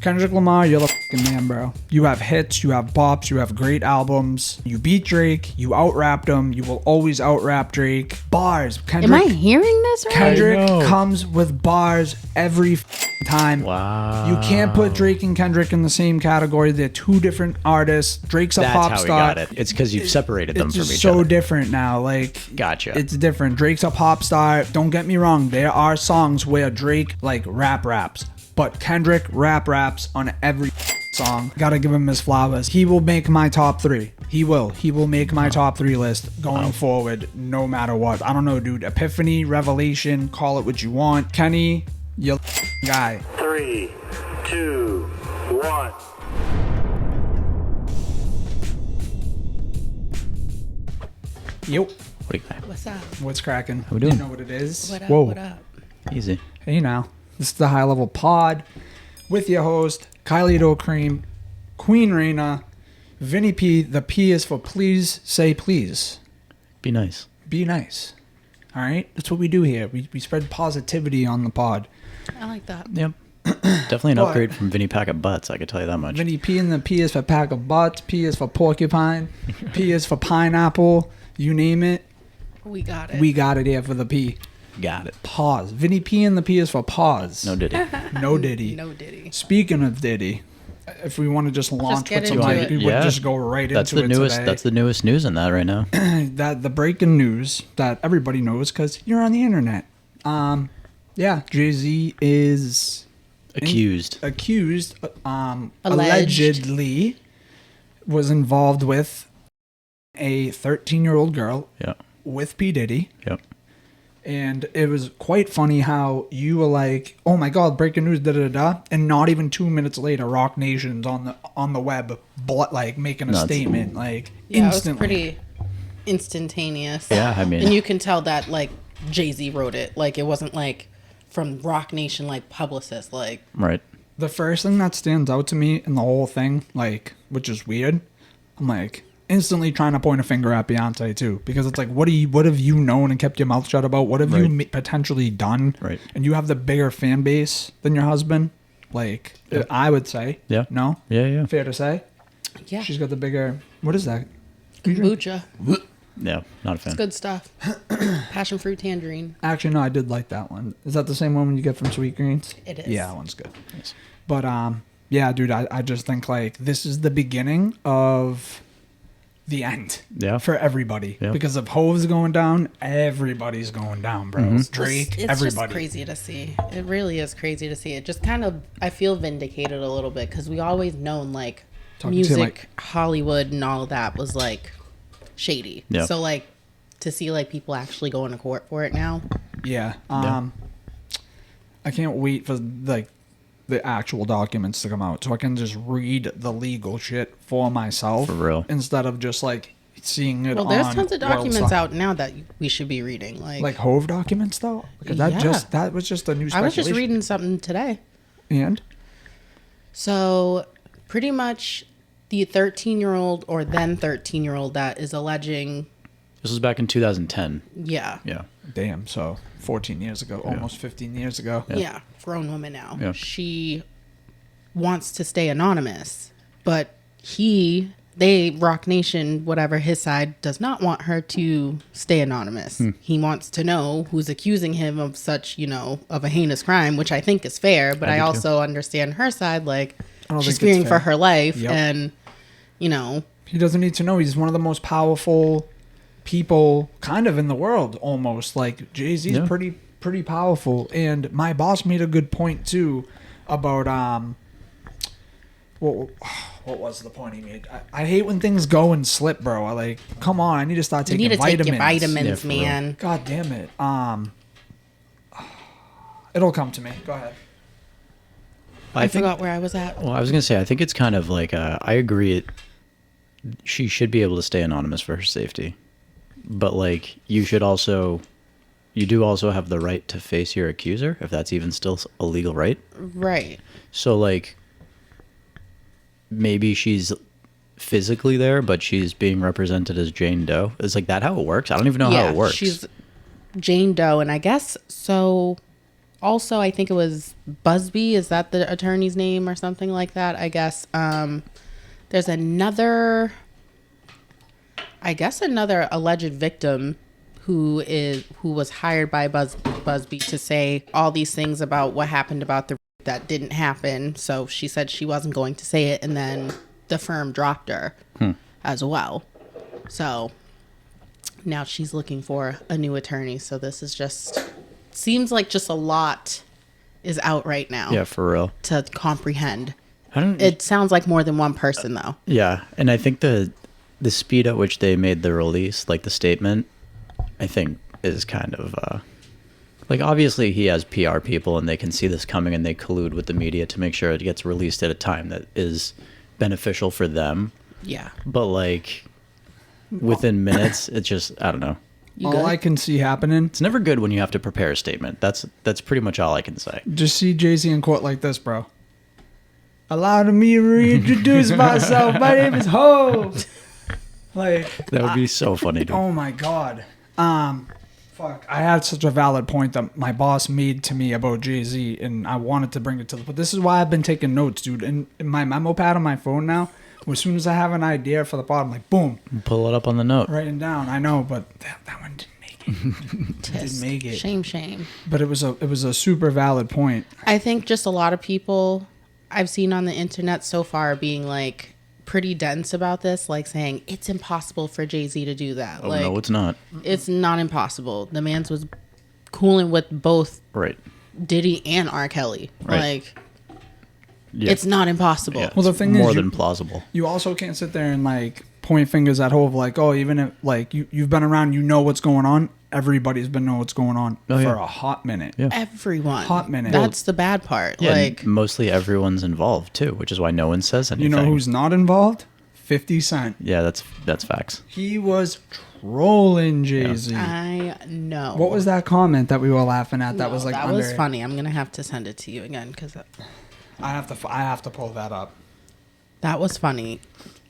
Kendrick Lamar, you're the fucking man, bro. You have hits, you have bops, you have great albums. You beat Drake, you out-rapped him, you will always out-rap Drake. Bars, Kendrick. Am I hearing this right? Kendrick comes with bars every time. Wow. You can't put Drake and Kendrick in the same category. They're two different artists. Drake's a pop That's how star. we got it. It's because you've separated them from It's each so other. different now. Like, Gotcha. It's different. Drake's a pop star. Don't get me wrong. There are songs where Drake like raps, but Kendrick raps on every song. Gotta give him his flowers. He will make my top 3. He will make my top 3 list going forward, no matter what. I don't know, dude. Epiphany, Revelation, call it what you want. Kenny, you guy. 3, 2, 1. Yo, What do you got? What's up? what's cracking? How we doing? You know what it is? What up? Whoa. What up? Easy. Hey now, this is the High Level Pod with your host, Kylie Doe Cream, Queen Raina, Vinny P. The P is for please say please. Be nice. Be nice. All right? That's what we do here. We spread positivity on the pod. I like that. Yep. Definitely an But- upgrade from Vinny Pack of Butts, I could tell you that much. Vinny P and the P is for pack of butts. P is for porcupine. P is for pineapple. You name it. We got it. We got it here for the P. Got it. Pause. Vinny P and the P is for pause. No diddy. No Diddy. No Diddy. Speaking of Diddy, if we want to just launch get with some into like, it. we would Yeah. just go right That's into the it newest. today. That's the newest news in that right now. That the breaking news that everybody knows because you're on the internet. Yeah, Jay-Z is Accused. allegedly was involved with a 13-year-old girl Yeah. with P. Diddy. Yep. And it was quite funny how you were like, "Oh my God, breaking news!" Da da da, and not even 2 minutes later, Rock Nation's on the web, like making a Nuts. statement, like Yeah, instantly. it was pretty instantaneous. Yeah, I mean- and you can tell that like Jay-Z wrote it. Like it wasn't like from Rock Nation, like publicist. Like Right. The first thing that stands out to me in the whole thing, like, which is weird, I'm like instantly trying to point a finger at Beyonce too, because it's like, what have you known and kept your mouth shut about? What have you potentially done? Right. And you have the bigger fan base than your husband. Like, I would say. Yeah. No. Yeah, yeah. Fair to say. yeah, She's got the bigger. What is that? kombucha. Yeah, not a fan. It's good stuff. Passion fruit tangerine. Actually, no, I did like that one. Is that the same one you get from Sweet Greens? It is. Yeah, that one's good. But yeah, dude, I just think like this is the beginning of the end. Yeah. For everybody. Yeah. Because if Hove's going down, everybody's going down, bro. Mm-hmm. Drake, It's everybody. just crazy to see. It really is crazy to see. It just kind of, I feel vindicated a little bit because we always known like Talking to, music, like- Hollywood, and all of that was like shady. Yeah. So like to see like people actually going to court for it now. Yeah. Yeah. I can't wait for like the actual documents to come out so I can just read the legal shit for myself. For real. Instead of just like seeing it Well, there's on tons of World documents Star. out now that we should be reading. Like Hove documents though? Because that was just a new speculation. I was just reading something today. And? So pretty much the 13-year-old or then 13-year-old that is alleging, This was back in 2010. yeah, Yeah. Damn, so 14 years ago, almost 15 years ago. yeah, grown woman now. Yeah. She wants to stay anonymous, but Rock Nation, whatever his side, does not want her to stay anonymous. He wants to know who's accusing him of such, of a heinous crime, which I think is fair, but I do too. also understand her side, like don't she's think it's fearing fair. for her life Yep. and, He doesn't need to know. He's one of the most powerful people kind of in the world almost. Like Jay-Z's Yeah. pretty powerful. And my boss made a good point too about what was the point he made? I hate when things go and slip, bro. I like, come on, I need to start you taking need to vitamins. take your vitamins, Yeah, for real. man. God damn it. It'll come to me. Go ahead. I forgot where I was at. Well, I was gonna say I think it's kind of like I agree. She should be able to stay anonymous for her safety, but like you do also have the right to face your accuser if that's even still a legal right. Right. So like maybe she's physically there, but she's being represented as Jane Doe. Is like that how it works? I don't even know how it works. She's Jane Doe, and I guess so. also, I think it was Busby. Is that the attorney's name or something like that? I guess. There's another alleged victim who was hired by Busby to say all these things about what happened about the that didn't happen. So she said she wasn't going to say it, and then the firm dropped her as well. So now she's looking for a new attorney. So this is seems like just a lot is out right now. Yeah, for real. To comprehend. It sounds like more than one person though. Yeah, and I think the speed at which they made the release, like the statement, I think is kind of like, obviously he has PR people and they can see this coming and they collude with the media to make sure it gets released at a time that is beneficial for them. Yeah. But like within minutes, it's just, I don't know. All I can see happening. It's never good when you have to prepare a statement. That's pretty much all I can say. Just see Jay-Z in court like this, bro. Allow me to reintroduce myself. My name is Ho. Like, that would be so funny, dude. Oh my god. Fuck. I had such a valid point that my boss made to me about Jay-Z, and I wanted to bring it to but this is why I've been taking notes, dude. In my memo pad on my phone now, as soon as I have an idea for the pod, I'm like, boom. Pull it up on the note. Writing down. I know, but that one didn't make it. Didn't make it. Shame. But it was a super valid point. I think just a lot of people I've seen on the internet so far being like pretty dense about this, like saying it's impossible for Jay-Z to do that. Oh, like, no, it's not. It's not impossible. The man's was cooling with both Diddy and R. Kelly. Right. Like, yeah. It's not impossible. Yeah, well, the thing more is, than plausible. You also can't sit there and like point fingers at Hov, like, oh, even if like you've been around, you know what's going on. Everybody's been knowing what's going on for a hot minute. Yeah. Everyone. Hot minute. That's the bad part. Yeah, like, mostly everyone's involved too, which is why no one says anything. You know who's not involved? 50 Cent. Yeah, that's facts. He was trolling Jay-Z. I know. What was that comment that we were laughing at? That was like that was funny. I'm gonna have to send it to you again because I have to pull that up. That was funny.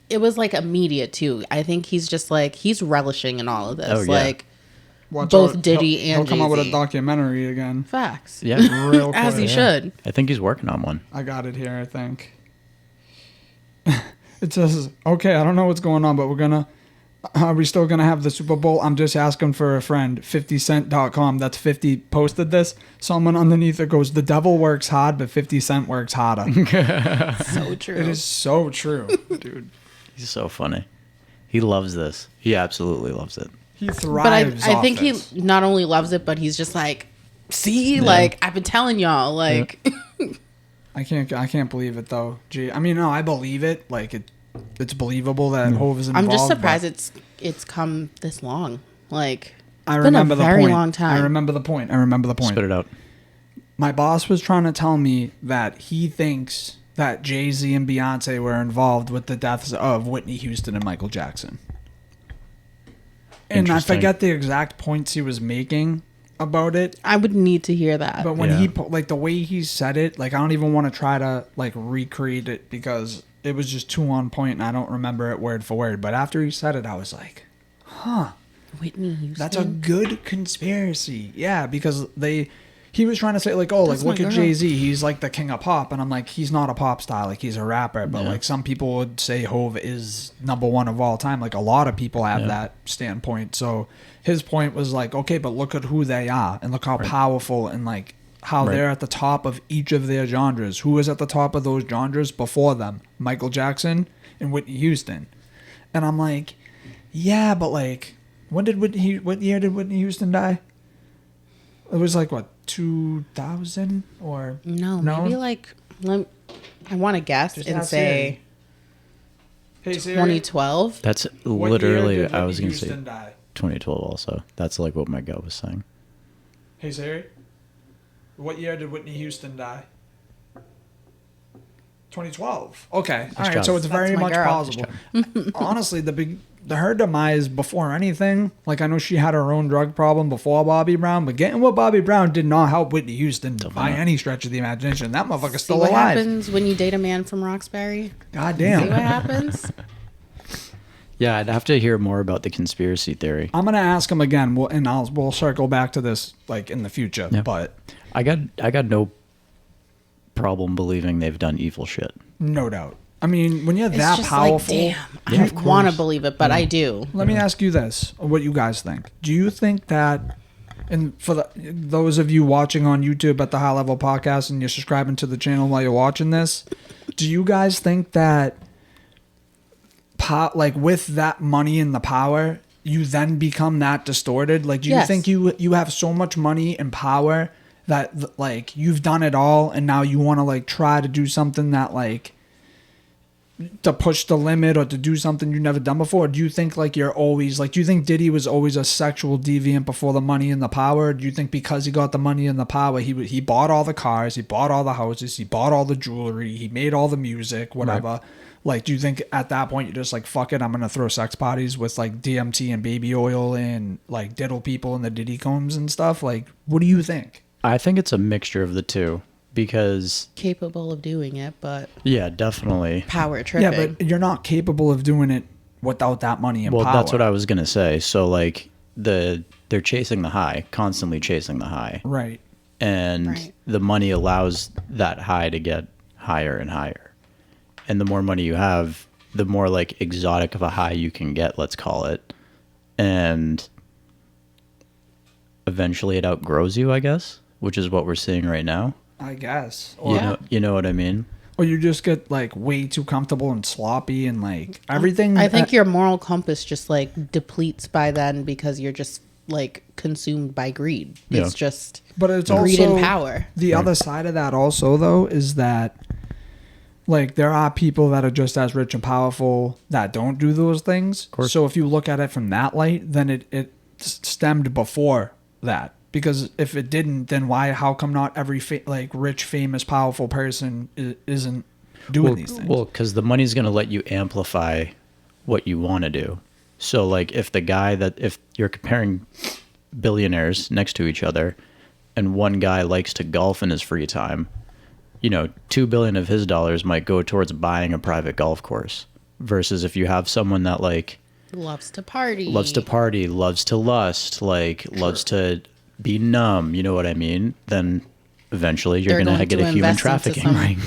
It was like immediate too. I think he's just like he's relishing in all of this. Oh, yeah. Like Watch both out, Diddy he'll and come out with a Jay-Z. documentary again. Facts. Yeah, Real As quick. he should. I think he's working on one. I got it here, I think. It says, okay, I don't know what's going on, but are we still going to have the Super Bowl? I'm just asking for a friend. 50cent.com. That's 50 posted this. Someone underneath it goes, the devil works hard, but 50 Cent works harder. So true. It is so true, dude. He's so funny. He loves this. He absolutely loves it. He But thrives I off think this. he not only loves it, but he's just like, see, like I've been telling y'all, like I can't believe it though. Gee, I mean, no, I believe it. Like it's believable that Hov is involved. I'm just surprised it's come this long. Like I it's been a remember the very point. long time. I remember the point. Spit it out. My boss was trying to tell me that he thinks that Jay-Z and Beyonce were involved with the deaths of Whitney Houston and Michael Jackson. And I forget the exact points he was making about it. I would need to hear that. But when the way he said it, like I don't even want to try to like recreate it because it was just too on point and I don't remember it word for word. But after he said it, I was like, huh. Whitney Houston. That's a good conspiracy. Yeah, because he was trying to say like, oh, That's like look my at girl. Jay-Z, he's like the king of pop, and I'm like, he's not a pop star, like he's a rapper, but like some people would say Hov is number one of all time. Like a lot of people have that standpoint. So his point was like, okay, but look at who they are and look how powerful and like how they're at the top of each of their genres. Who was at the top of those genres before them? Michael Jackson and Whitney Houston. And I'm like, yeah, but like what year did Whitney Houston die? It was like what, 2000 or no, maybe like I want to guess Just and ask say Hey, Siri, 2012. That's what literally, year did I was Whitney going to say Houston die? 2012 also. That's like what my gut was saying. Hey Siri, what year did Whitney Houston die? 2012. Okay, all right. job. So it's very my much girl. plausible. Honestly, her demise before anything. Like I know she had her own drug problem before Bobby Brown, but getting with Bobby Brown did not help Whitney Houston by any stretch of the imagination. That motherfucker's still See what alive. happens when you date a man from Roxbury? God See what damn. happens? Yeah, I'd have to hear more about the conspiracy theory. I'm gonna ask him again. We'll circle back to this like in the future. Yeah. But I got no problem believing they've done evil shit. No doubt. I mean, when you're It's that just powerful, like, damn, Yeah, I of want to course. believe it, but I do. let me ask you this: what you guys think? Do you think that, and for those of you watching on YouTube at the High Level Podcast and you're subscribing to the channel while you're watching this, do you guys think that, like with that money and the power, you then become that distorted? Like, do you Yes. think you have so much money and power that like you've done it all, and now you want to like try to do something that like to push the limit or to do something you've never done before? Or do you think like you're always like, do you think Diddy was always a sexual deviant before the money and the power? Or do you think because he got the money and the power, he bought all the cars, he bought all the houses, he bought all the jewelry, he made all the music, whatever? Right. Like, do you think at that point you're just like, fuck it, I'm gonna throw sex parties with like DMT and baby oil and like diddle people in the Diddy combs and stuff? Like, what do you think? I think it's a mixture of the two because Capable of doing it, but yeah, definitely. power tripping. Yeah, but you're not capable of doing it without that money and Well, power. that's what I was gonna say. So like they're chasing the high, constantly chasing the high, Right. and Right. the money allows that high to get higher and higher. And the more money you have, the more like exotic of a high you can get, let's call it. And eventually it outgrows you, I guess, which is what we're seeing right now. I guess. You know what I mean? Or you just get like way too comfortable and sloppy and like everything. I think your moral compass just like depletes by then because you're just like consumed by greed. Yeah. It's just but it's greed also and power. The other side of that also though is that like there are people that are just as rich and powerful that don't do those things. course. So if you look at it from that light, then it stemmed before that. Because if it didn't, then how come not every like rich, famous, powerful person isn't doing these things? Well, because the money's going to let you amplify what you want to do. So, like, if you're comparing billionaires next to each other, and one guy likes to golf in his free time, $2 billion of his dollars might go towards buying a private golf course. Versus if you have someone that like Loves to party. loves to lust, like loves to be numb, you know what I mean? Then eventually you're They're gonna going get to a human invest into trafficking some ring.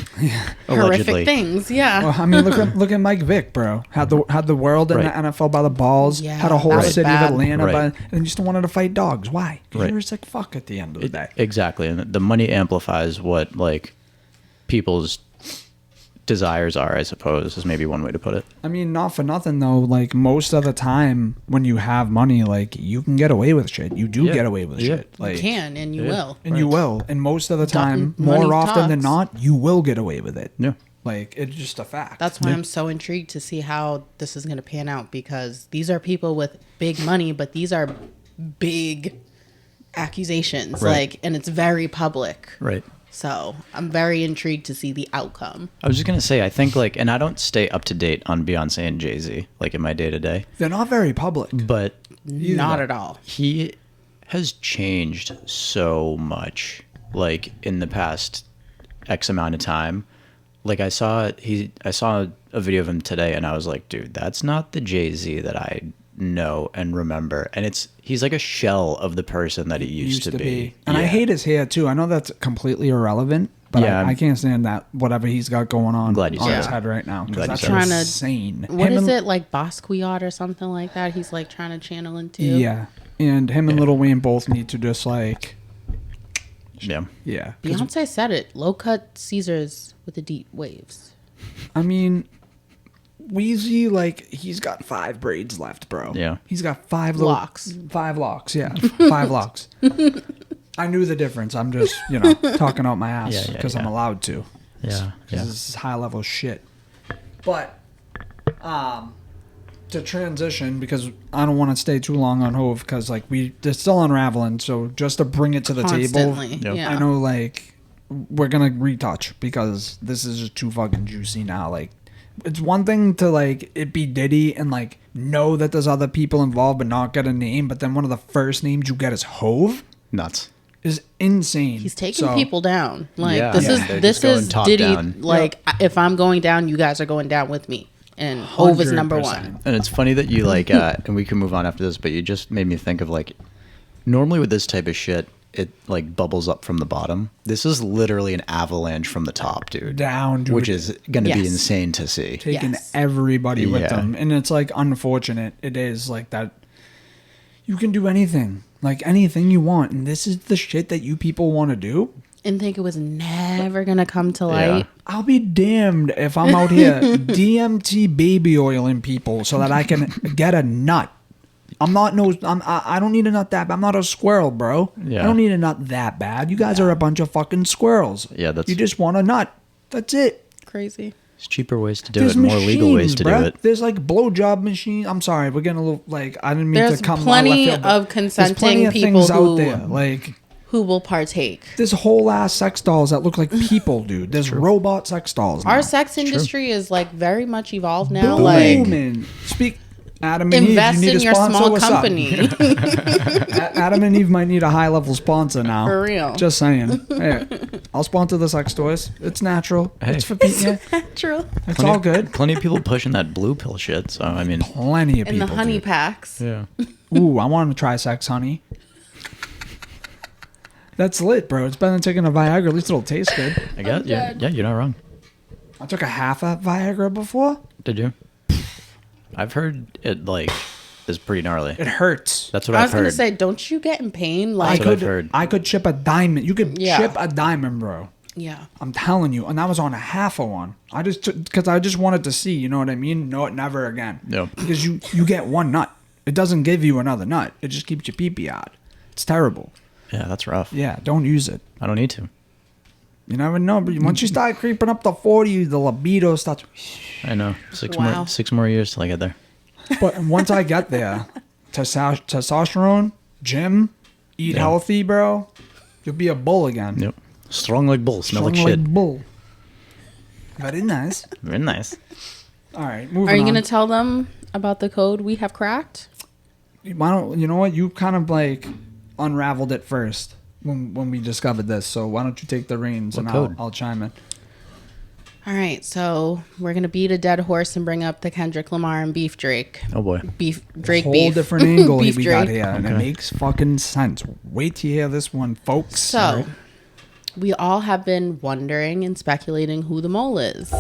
horrific Allegedly. things. Yeah. Well, I mean, look at Mike Vick, bro. Had the world in Right. the NFL by the balls. Yeah, had a whole that was city bad. of Atlanta, Right. and just wanted to fight dogs. Why? 'Cause Right. You're just like fuck at the end of the day. Exactly. And the money amplifies what like people's desires are, I suppose, is maybe one way to put it. I mean, not for nothing though. Like most of the time, when you have money, like you can get away with shit. You do Yeah. get away with Yeah. shit. Like You can and you Yeah. will. and you will. And most of the time, Money more often than talks. not, you will get away with it. Yeah. Like it's just a fact. That's why I'm so intrigued to see how this is going to pan out because these are people with big money, but these are big accusations. Right. Like, and it's very public. Right. So I'm very intrigued to see the outcome. I was just gonna say, I think like, and I don't stay up to date on Beyonce and Jay-Z like in my day to day, They're not very public. but Not at all. he has changed so much like in the past X amount of time. Like I saw a video of him today and I was like, dude, that's not the Jay-Z that I know and remember. And he's like a shell of the person that he used to be. And I Yeah. hate his hair too. I know that's completely irrelevant, but Yeah, I can't stand that whatever he's got going on glad you on said his that. head right now. 'Cause glad you that's said that. Tryna- insane. What Him is and- it, like Basquiat or something like that? He's like trying to channel into. Yeah, and him and Lil Wayne both need to just like Yeah. yeah. 'Cause, Beyonce said it. Low cut Caesars with the deep waves. I mean, Wheezy, like he's got 5 braids left, bro. Yeah. he's got 5 little, Locks. 5 locks. Yeah, 5 locks. I knew the difference. I'm just talking out my ass Yeah, yeah, because I'm yeah. allowed to. Yeah. Because this is high level shit. But to transition, because I don't want to stay too long on Hove, because like they're still unraveling. So just to bring it to the Constantly. Yep. Yeah. I know like we're gonna retouch because this is just too fucking juicy now. Like it's one thing to like it be Diddy and like know that there's other people involved but not get a name, but then one of the first names you get is Hove Nuts. is insane. He's taking So- people down. Like Yeah. this Yeah. is They're this just going is top Diddy. down. Like if I'm going down, you guys are going down with me. And Hove is number 100%. one. And it's funny that you like, and we can move on after this, but you just made me think of like, normally with this type of shit, it like bubbles up from the bottom. This is literally an avalanche from the top, dude. Down, dude. Which is going to be Yes. insane to see. Taking Yes. everybody with Yeah. them. And it's like unfortunate. It is like that. You can do anything, like anything you want. And this is the shit that you people want to do. And think it was never gonna come to light. I'll be damned if I'm out here DMT baby oiling people so that I can get a nut. I don't need a nut that bad. I'm not a squirrel, bro. Yeah. I don't need a nut that bad. You guys are a bunch of fucking squirrels. Yeah, that's- You just want a nut. That's it. Crazy. There's cheaper ways to do There's it, more legal ways to bruh. do it. There's like blowjob machine. I'm sorry, we're getting a little like I didn't mean There's to come plenty out left field, but of there's plenty consenting of people things out who there. Like who will partake. there's whole ass sex dolls that look like people, dude. There's robot sex dolls. Our now. sex industry is like very much evolved now. Like Booming. Speak. Adam and invest Eve, you need in a your sponsor? small What's up? company. Adam and Eve might need a high level sponsor now. For real. Just saying. Hey, I'll sponsor the sex toys. It's natural. Hey. It's for people. Natural. It's all good. Plenty of people pushing that blue pill shit. So I mean, Plenty of And people. the honey dude. packs. yeah. Ooh, I want to try sex, honey. That's lit, bro. It's better than taking a Viagra. At least it'll taste good. I guess. Yeah. Yeah. You're not wrong. I took a half a Viagra before. Did you? I've heard it like is pretty gnarly. It hurts. That's what I I've was gonna heard. say, don't you get in pain? I Like, what I've could, heard. I could chip a diamond. You could Yeah. chip a diamond, bro. yeah. I'm telling you. And that was on a half of one. I just took, because I just wanted to see, you know what I mean? No, never again. Yep. Because you get one nut. It doesn't give you another nut. It just keeps your pee-pee out. It's terrible. Yeah, that's rough. Yeah, don't use it. I don't need to. You never know. But once you start creeping up to 40, the libido starts. I know. Six Wow. more years till I get there. But once I get there, testosterone, gym, eat Yeah. healthy, bro, you'll be a bull again. Yep. Strong like bull, smell like Strong shit. bull. Very nice. Very nice. All right, moving Are you on. gonna tell them about the code we have cracked? Why don't you know what? You kind of like unraveled it first when we discovered this. So why don't you take the reins What and code? I'll chime in. All right, so we're gonna beat a dead horse and bring up the Kendrick Lamar and Beef Drake. Oh boy. Beef Drake Whole beef. different angle Beef we got Drake. here, and it Okay. makes fucking sense. Wait till you hear this one, folks. So, we all have been wondering and speculating who the mole is.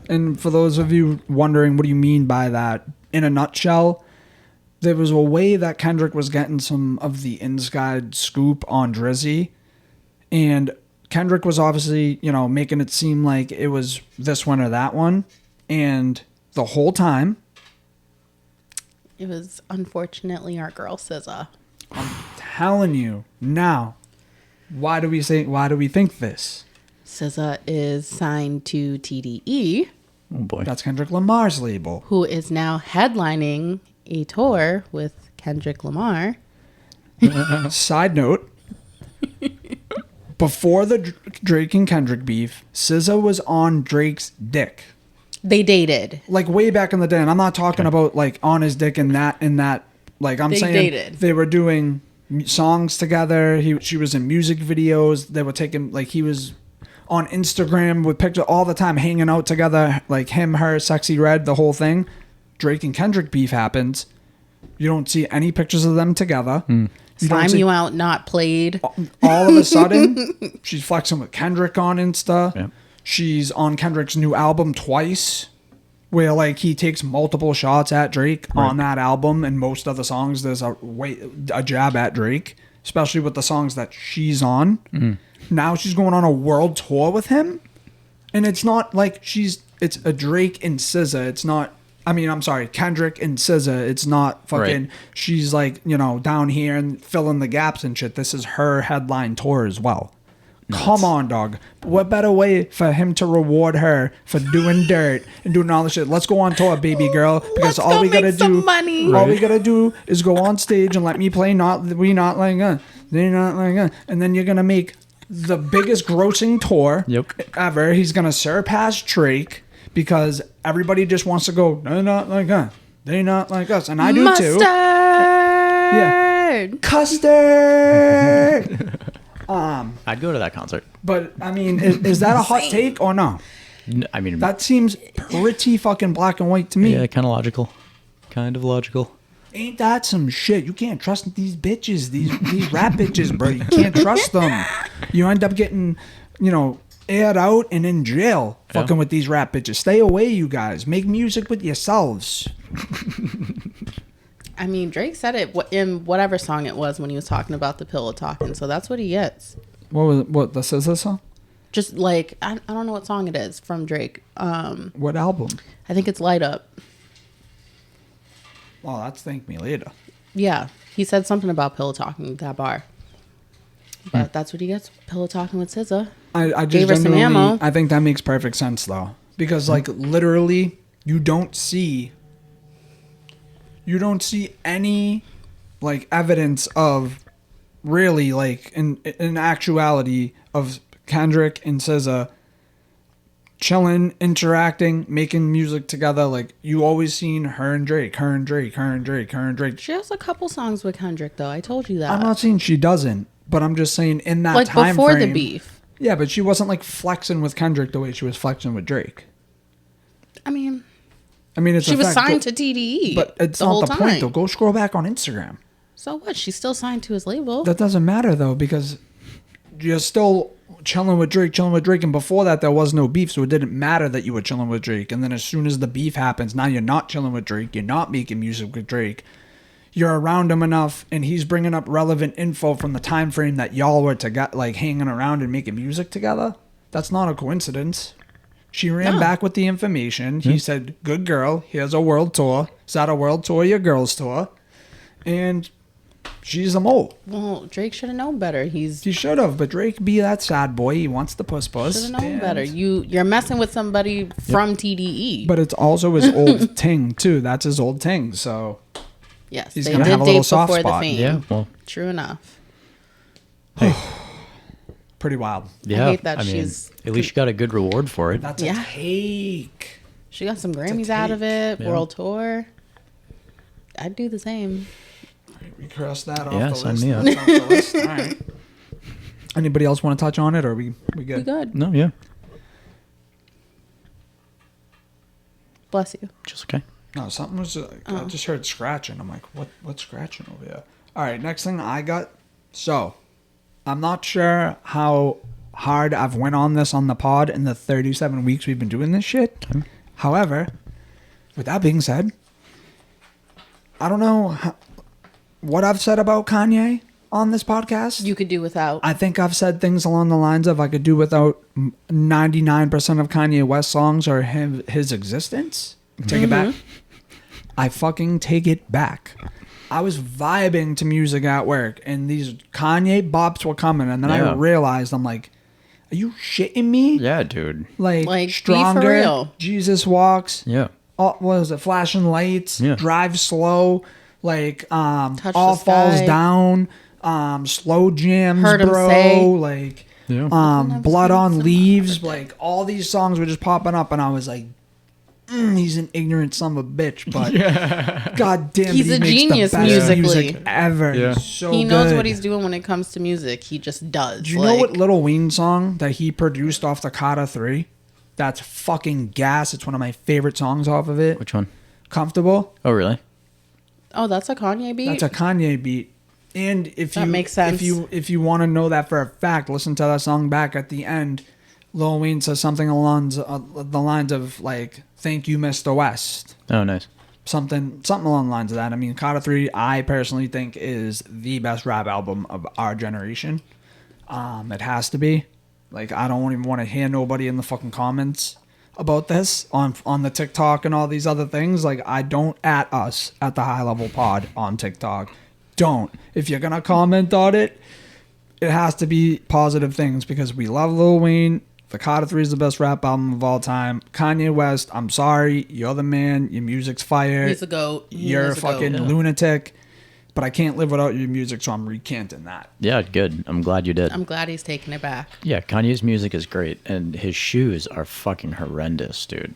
And for those of you wondering, what do you mean by that? In a nutshell, there was a way that Kendrick was getting some of the inside scoop on Drizzy. And Kendrick was obviously, making it seem like it was this one or that one. And the whole time, It was unfortunately our girl SZA. telling you now, why do we think this? SZA is signed to TDE, Oh boy. That's Kendrick Lamar's label. who is now headlining a tour with Kendrick Lamar. Side note, before the Drake and Kendrick beef, SZA was on Drake's dick. They dated. Like way back in the day. And I'm not talking about like on his dick in that like I'm They saying dated. they were doing songs together. She was in music videos. They were taking like he was on Instagram with pictures all the time hanging out together, like him, her, Sexy Red, the whole thing. Drake and Kendrick beef happens. You don't see any pictures of them together. You don't Slime see- You Out, not played. all of a sudden, she's flexing with Kendrick on Insta. Yep. She's on Kendrick's new album twice, where like he takes multiple shots at Drake on that album, and most of the songs there's a jab at Drake, especially with the songs that she's on. Now she's going on a world tour with him, and it's not like it's a Drake and SZA. It's not. I'm sorry, Kendrick and SZA. It's not fucking. Right. She's like down here and filling the gaps and shit. This is her headline tour as well. Come on, dog. What better way for him to reward her for doing dirt and doing all this shit? Let's go on tour, baby girl. Because Let's all go we gotta make some do, money. all we gotta do is go on stage and let me play. Not like they not like and then you're gonna make the biggest grossing tour Yep. ever. He's gonna surpass Drake because everybody just wants to go. They're not like us. They're not like us, and I do Mustard. too. Yeah. Custard. I'd go to that concert. But is that a hot take or no? I mean, That seems pretty fucking black and white to me. yeah, kind of logical. Kind of logical. Ain't that some shit? You can't trust these bitches, these rap bitches, bro. You can't trust them. You end up getting, aired out and in jail fucking with these rap bitches. Stay away, you guys. Make music with yourselves. I mean, Drake said it in whatever song it was when he was talking about the pillow talking. So that's what he gets. What the SZA song? Just like, I don't know what song it is from Drake. What album? I think it's Light Up. Oh, that's Thank Me Later. Yeah. He said something about pillow talking, that bar. But that's what he gets. Pillow talking with SZA. I just Gave her some ammo. I think that makes perfect sense, though. Because, like, literally, you don't see any, like, evidence of really, like, in actuality of Kendrick and SZA chilling, interacting, making music together. Like, you always seen her and Drake. She has a couple songs with Kendrick, though. I told you that. I'm not saying she doesn't, but I'm just saying in that like time before frame, the beef. Yeah, but she wasn't like flexing with Kendrick the way she was flexing with Drake. I mean, it's she a was fact, signed to TDE, but it's the not whole the time. point though. Go scroll back on Instagram. So what? She's still signed to his label. That doesn't matter though, because you're still chilling with Drake, and before that there was no beef, so it didn't matter that you were chilling with Drake. And then as soon as the beef happens, now you're not chilling with Drake, you're not making music with Drake. You're around him enough, and he's bringing up relevant info from the time frame that y'all were hanging around and making music together. That's not a coincidence. She ran back with the information. He said, "Good girl. Here's a world tour. Is that a world tour? Your girl's tour." And she's a mole. Well, Drake should have known better. He should have, but Drake be that sad boy. He wants the puss. Should have known better. You're messing with somebody from TDE. But it's also his old ting too. That's his old ting. So yes, he's they gonna did have a date little soft before spot. the fame. Yeah, well, True enough. hey, pretty wild. yeah. I hate that mean, she's at least you got a good reward for it. That's a take. She got some Grammys out of it. Yeah. World tour. I'd do the same. We crossed that off Yeah, the sign list. me up. That's off the list. All right. Anybody else want to touch on it, or are we good? We good. No, yeah, Bless you. just okay. No, something was. I just heard scratching. I'm like, what's scratching over here? All right, next thing I got. So, I'm not sure how hard I've went on this on the pod in the 37 weeks we've been doing this shit. Okay. However, with that being said, I don't know what I've said about Kanye on this podcast. You could do without. I think I've said things along the lines of I could do without 99% of Kanye West songs or his existence. Take it back. I fucking take it back. I was vibing to music at work, and these Kanye bops were coming, and then I Yeah. realized, I'm like, are you shitting me? Yeah, dude. Like, be for Stronger, real. Jesus Walks, Yeah. what was it, Flashing Lights, Yeah. Drive Slow, like All the Falls Sky. Down, Slow Jams, Heard 'Em bro, Say. like Yeah. Blood on Leaves, like all these songs were just popping up, and I was like, he's an ignorant son of a bitch, but god damn it, He's he a makes genius the best musically. music ever. Yeah. He's so He knows good. what he's doing when it comes to music. He just does. Do you know what Lil Wayne song that he produced off the Carter 3? That's fucking gas. It's one of my favorite songs off of it. Which one? Comfortable. Oh, really? Oh, that's a Kanye beat? That's a Kanye beat. And if That you makes sense. if you want to know that for a fact, listen to that song back at the end. Lil Wayne says something along the lines of like, "Thank you, Mr. West." Oh, nice. Something along the lines of that. I mean, Carter 3, I personally think is the best rap album of our generation. It has to be. Like, I don't even want to hear nobody in the fucking comments about this on the TikTok and all these other things. Like, I don't at us at the High Level Pod on TikTok. Don't. If you're gonna comment on it, it has to be positive things because we love Lil Wayne. The Carter 3 is the best rap album of all time. Kanye West, I'm sorry. You're the man. Your music's fire. He's a goat. You're a fucking lunatic. But I can't live without your music, so I'm recanting that. Yeah, good. I'm glad you did. I'm glad he's taking it back. Yeah, Kanye's music is great, and his shoes are fucking horrendous, dude.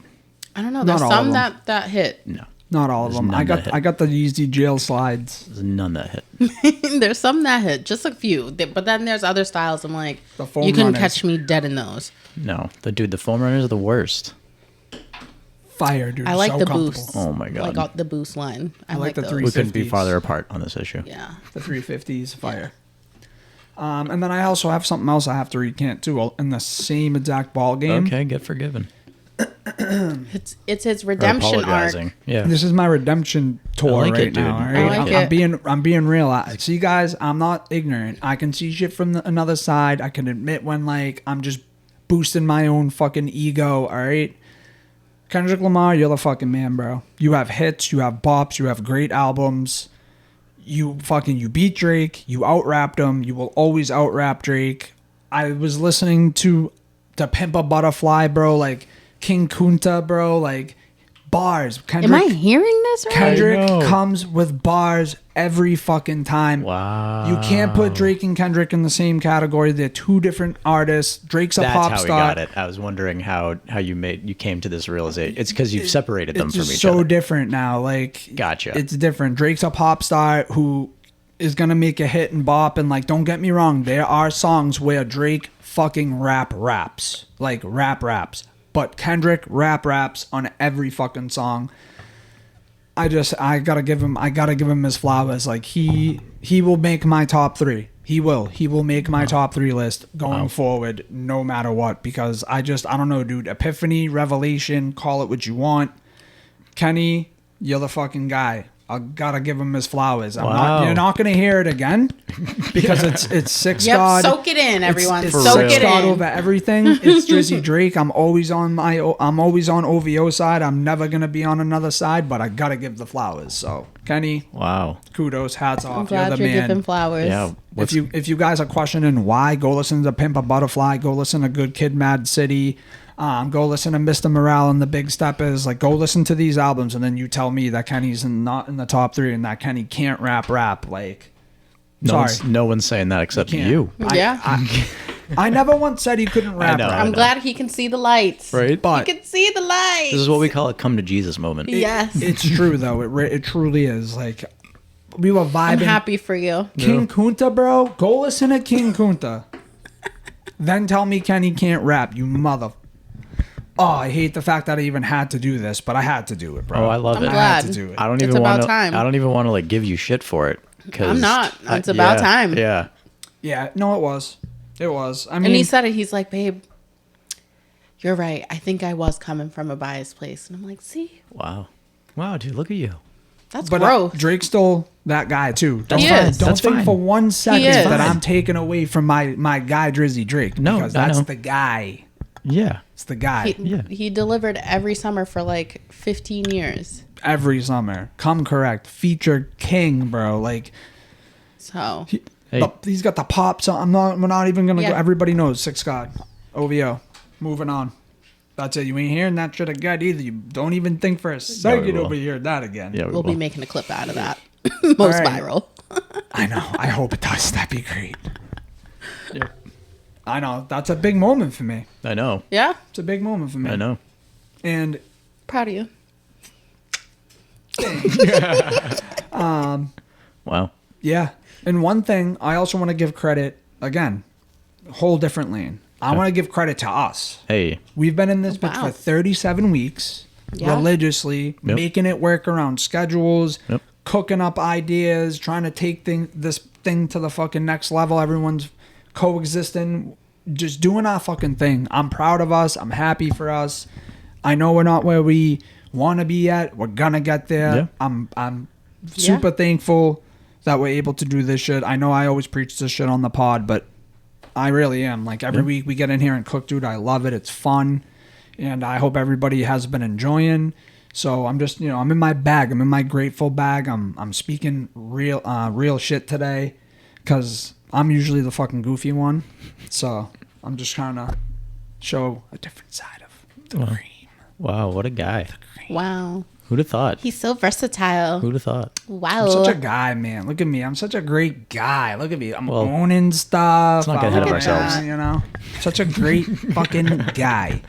I don't know. Not There's all of some them. that hit. No, Not all of There's them. none that hit. I got the Yeezy jail slides. there's none that hit. There's some that hit. Just a few. But then there's other styles. I'm like, The foam you couldn't runners. catch me dead in those. No, the foam runners are the worst. Fire, dude. I like so the comfortable. boost. Oh my God. Like the boost line. I like like the those. three- We couldn't be 350s. farther apart on this issue. Yeah. The 350s, fire. And then I also have something else I have to recant too in the same exact ball game. Okay, get forgiven. It's his Or redemption apologizing. arc. Yeah. This is my redemption tour I like right it, dude. now. All I right? like I'm being real. See, guys, I'm not ignorant. I can see shit from another side. I can admit when like I'm just boosting my own fucking ego. All right. Kendrick Lamar, you're the fucking man, bro. You have hits, you have bops, you have great albums. You beat Drake, you out-rapped him, you will always out-rap Drake. I was listening to Pimp a Butterfly, bro, like King Kunta, bro, like bars. Am I hearing this right? Kendrick I know. comes with bars every fucking time. Wow. You can't put Drake and Kendrick in the same category. They're two different artists. Drake's a That's pop how star. we got it. I was wondering how you came to this realization. It's because you've separated them It's from just each so other. different now. Like, Gotcha. It's different. Drake's a pop star who is gonna make a hit and bop. And like, don't get me wrong, there are songs where Drake fucking raps, like raps. But Kendrick raps on every fucking song. I gotta give him his flowers. Like he will make my top 3. He will make my top 3 list going forward, no matter what. Because I don't know, dude. Epiphany, Revelation, call it what you want. Kenny, you're the fucking guy. I gotta give him his flowers. Wow. You're not gonna hear it again because it's Six Yep, God. soak it in, everyone. It's Soak Six it God in. over everything. It's Drizzy Drake. I'm always on OVO side. I'm never gonna be on another side, but I gotta give the flowers. So Kenny, Wow. kudos, hats off. I'm glad you're the you're man. giving flowers. Yeah. If you guys are questioning why, go listen to Pimp a Butterfly. Go listen to Good Kid, Mad City. Go listen to Mr. Morale and the Big Steppers. Like, go listen to these albums, and then you tell me that Kenny's not in the top 3 and that Kenny can't rap. Like, sorry, No one's saying that except can't. you. Yeah. I never once said he couldn't rap. know. I'm glad he can see the lights. Right? But He can see the lights. This is what we call a come to Jesus moment. Yes. it's true though. It truly is. Like, we were vibing. I'm happy for you. King Kunta, bro. Go listen to King Kunta. Then tell me Kenny can't rap. You mother. Oh, I hate the fact that I even had to do this, but I had to do it, bro. Oh, I love I'm it. I glad. had to do it. I don't It's even about want to. time. I don't even want to like give you shit for it. 'Cause I'm not. It's about time. Yeah. Yeah, no, it was. It was. I mean, And he said it. He's like, babe, you're right. I think I was coming from a biased place. And I'm like, see, Wow. Wow, dude, look at you. that's but growth. Drake's still that guy too. Don't, He think- is. don't That's think fine. for 1 second is. that Fine. I'm taking away from my guy Drizzy Drake. No, because I that's know. the guy. Yeah. It's the guy. He delivered every summer for like 15 years. Every summer, come correct, feature king, bro. Like So Hey. he's got the pop song. We're not even gonna go. Yeah. Everybody knows Six God, OVO. Moving on. That's it. You ain't hearing that shit again either. You don't even think for a second will. over hear that again. Yeah, we'll will. be making a clip out of that. Most right. viral. I know. I hope it does. That'd be great. I know. That's a big moment for me. I know. Yeah. It's a big moment for me. I know. And Proud of you. Wow. yeah. And one thing, I also want to give credit, again, whole different lane. I want to give credit to us. Hey. We've been in this bitch Wow. for 37 weeks, Yeah. religiously, making it work around schedules, Yep. cooking up ideas, trying to take this thing to the fucking next level. Everyone's coexisting, just doing our fucking thing. I'm proud of us. I'm happy for us. I know we're not where we want to be yet. We're gonna get there. Yeah. I'm super thankful that we're able to do this shit. I know I always preach this shit on the pod, but I really am. Like every week we get in here and cook, dude. I love it. It's fun. And I hope everybody has been enjoying. So I'm just, I'm in my bag. I'm in my grateful bag. I'm speaking real shit today because I'm usually the fucking goofy one. So I'm just trying to show a different side of the cream. Wow, what a guy. Wow. Who'd have thought? He's so versatile. Who'd have thought? Wow. I'm such a guy, man. Look at me. I'm such a great guy. Look at me. I'm Well, owning stuff. let's not get ahead of I'm, ourselves. Such a great fucking guy.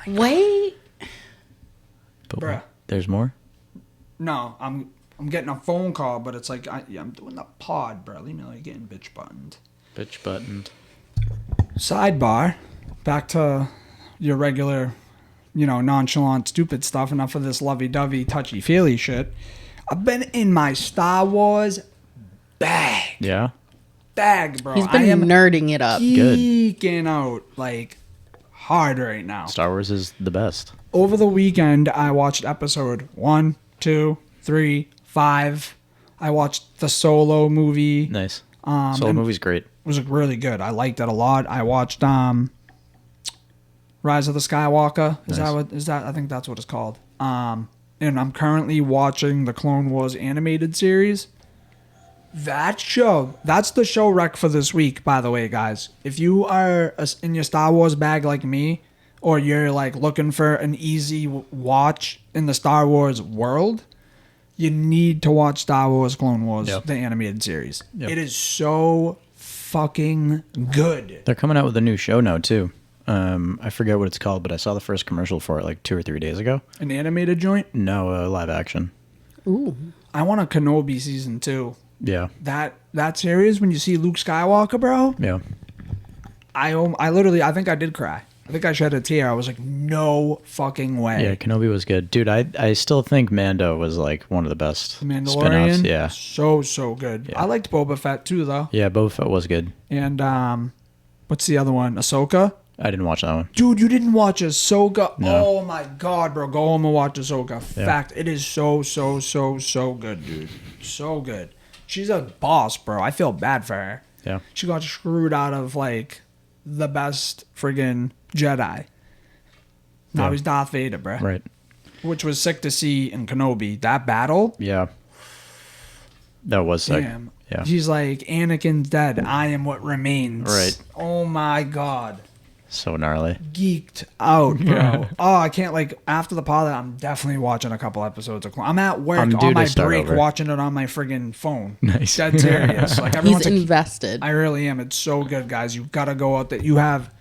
Wait. But Bruh. There's more? No, I'm getting a phone call, but it's like I'm doing the pod, bro. Leave me like getting bitch buttoned. Bitch buttoned. Sidebar, back to your regular nonchalant, stupid stuff. Enough of this lovey-dovey, touchy-feely shit. I've been in my Star Wars bag. Yeah. Bag, bro. He's I been am nerding it up. geeking out like hard right now. Star Wars is the best. Over the weekend, I watched episode 1, 2, 3, 5. I watched the Solo movie. Nice. Solo and movie's great. It was really good. I liked it a lot. I watched Rise of the Skywalker. Is that? I think that's what it's called. And I'm currently watching the Clone Wars animated series. That show, that's the show rec for this week, by the way, guys. If you are in your Star Wars bag like me, or you're like looking for an easy watch in the Star Wars world, you need to watch Star Wars Clone Wars, Yep. the animated series. Yep. It is so fucking good. They're coming out with a new show now, too. I forget what it's called, but I saw the first commercial for it like 2 or 3 days ago. An animated joint? No, live action. Ooh. I want a Kenobi season 2. Yeah. That series, when you see Luke Skywalker, bro, Yeah. I literally, I think I did cry. I think I shed a tear. I was like, no fucking way. Yeah, Kenobi was good. Dude, I still think Mando was like one of the best The Mandalorian, spin-offs. Yeah. so good. Yeah. I liked Boba Fett too, though. Yeah, Boba Fett was good. And what's the other one? Ahsoka. I didn't watch that one. Dude, you didn't watch Ahsoka? No. Oh my god, bro, go home and watch Ahsoka. Fact, it is so good, dude. So good. She's a boss, bro. I feel bad for her. Yeah. She got screwed out of like the best friggin' Jedi. Now Yeah. he's Darth Vader, bro. Right. Which was sick to see in Kenobi. That battle. Yeah. That was sick. Damn. Yeah. She's like, Anakin's dead. I am what remains. Right. Oh my god. So gnarly. Geeked out, bro. Oh, I can't like after the pilot. I'm definitely watching a couple episodes of Clone. I'm at work I'm due on to my start break over. watching it on my friggin' phone. Nice. Dead serious. Like He's everyone's like, invested. I really am. It's so good, guys. You've got to go out there. You have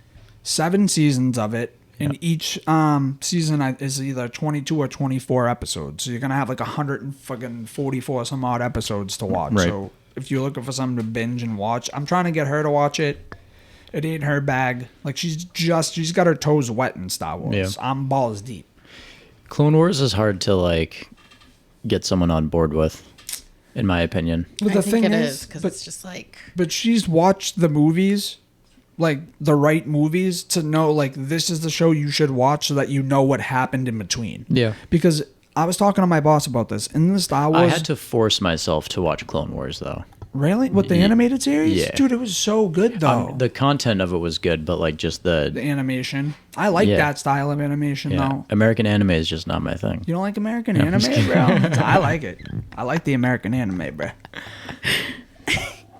7 seasons of it, and each season is either 22 or 24 episodes. So you're gonna have like 144 some odd episodes to watch. Right. So if you're looking for something to binge and watch, I'm trying to get her to watch it. It ain't her bag. Like she's got her toes wet in Star Wars. Yeah. I'm balls deep. Clone Wars is hard to like get someone on board with, in my opinion. But I the think thing it is, because but, it's just like but she's watched the movies, like the right movies, to know like this is the show you should watch so that you know what happened in between. Yeah. Because I was talking to my boss about this in the Star Wars. I had to force myself to watch Clone Wars though. Really? With the animated series? Yeah. Dude, it was so good though. The content of it was good, but like just The the animation. I like Yeah. that style of animation yeah, though. American anime is just not my thing. You don't like American anime, bro? I like it. I like the American anime, bro.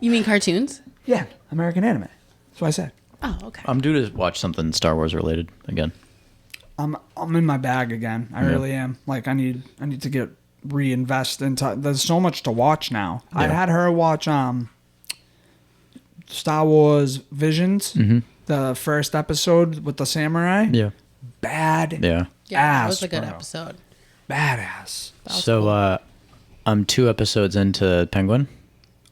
you mean cartoons? Yeah, American anime. That's what I said. Oh, okay. I'm due to watch something Star Wars related again. I'm in my bag again. I really am. Like I need to get reinvest into. There's so much to watch now. I Yeah. had her watch Star Wars Visions, the first episode with the samurai. Yeah. Bad. Yeah. Yeah, that ass, was a good bro. episode. Badass. That was So cool. I'm 2 episodes into Penguin.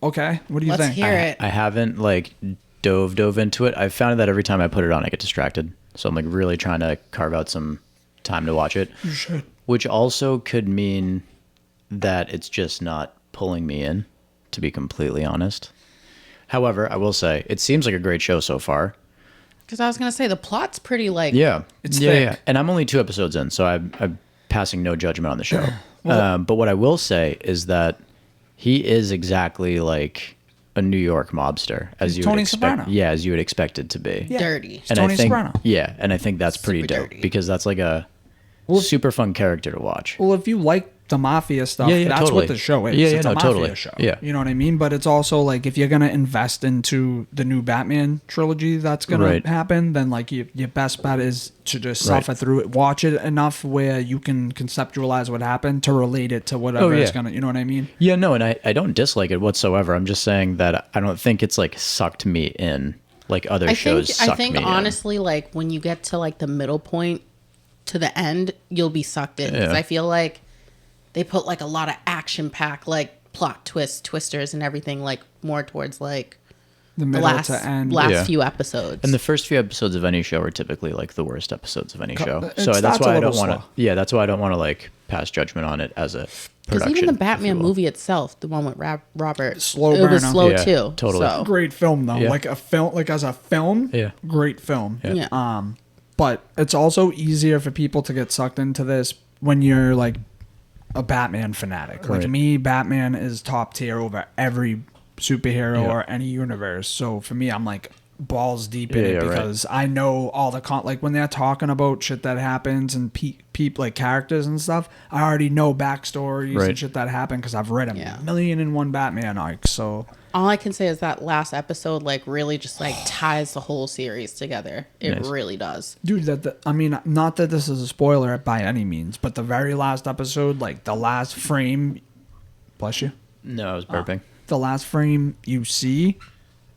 Okay, what do you Let's think? hear it. I haven't like dove into it. I've found that every time I put it on, I get distracted. So I'm like really trying to carve out some time to watch it. You should. Which also could mean that it's just not pulling me in, to be completely honest. However, I will say it seems like a great show so far. Because I was gonna say the plot's pretty like Yeah, It's yeah, thick. yeah. And I'm only 2 episodes in, so I'm passing no judgment on the show. But what I will say is that he is exactly like a New York mobster, as you Tony would expect. Soprano. Yeah, as you would expect it to be. Yeah. dirty. It's Tony I think, Soprano. Yeah, and I think that's pretty Super dope dirty. because that's like a super fun character to watch. Well, if you like the mafia stuff, Yeah, yeah, that's totally. what the show is. Yeah, yeah, it's a no, mafia totally. show. Yeah. You know what I mean? But it's also like if you're gonna invest into the new Batman trilogy that's gonna Right. happen, then like your best bet is to just Right. suffer through it, watch it enough where you can conceptualize what happened to relate it to whatever is yeah. gonna. You know what I mean? Yeah, no, and I don't dislike it whatsoever. I'm just saying that I don't think it's like sucked me in like other shows sucked I think me honestly, like when you get to like the middle point to the end, you'll be sucked in. Because Yeah. I feel like they put like a lot of action pack, like plot twists, twisters, and everything, like more towards like The the middle last to end. last Yeah. few episodes. And the first few episodes of any show are typically like the worst episodes of any show. It So that's starts a why I little don't want to. slow. Yeah, that's why I don't want to like pass judgment on it as a Because production. even the if you Batman will. movie itself, the one with Robert, Slow it was burner. slow Yeah, too. totally. So, Great film though. Yeah. Like a film, like as a film. Yeah. Great film. yeah. But it's also easier for people to get sucked into this when you're like a Batman fanatic. Like Right. me, Batman is top tier over every superhero Yeah. or any universe. So for me, I'm like balls deep in Yeah, it yeah, right. because I know all the like when they're talking about shit that happens and like characters and stuff, I already know backstories Right. and shit that happened because I've read a Yeah. million and one Batman arcs. So All I can say is that last episode like really just like ties the whole series together. It Nice. really does. dude, I mean, not that this is a spoiler by any means, but the very last episode, like the last frame, bless you, No, I was burping. the last frame you see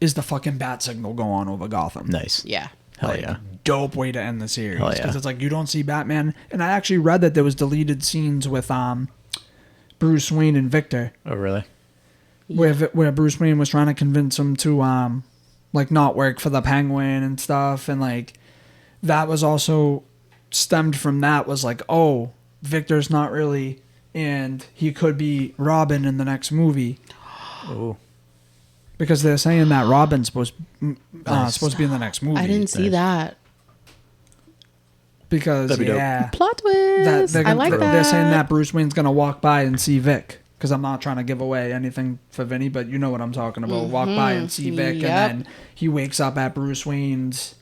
is the fucking bat signal go on over Gotham. Nice. Yeah. Hell Like, yeah. dope way to end the series Hell because yeah. it's like you don't see Batman, and I actually read that there was deleted scenes with Bruce Wayne and Victor Oh really? where Bruce Wayne was trying to convince him to like not work for the Penguin and stuff, and like that was also stemmed from that was like, oh, Victor's not really, and he could be Robin in the next movie Oh. because they're saying that Robin's supposed to be in the next movie. I didn't see Nice. that. because That'd be dope. yeah, Plot twist. they're I like that. They're saying that Bruce Wayne's gonna walk by and see Vic. Because I'm not trying to give away anything for Vinny, but you know what I'm talking about. Walk by and see Vic, Yep. and then he wakes up at Bruce Wayne's.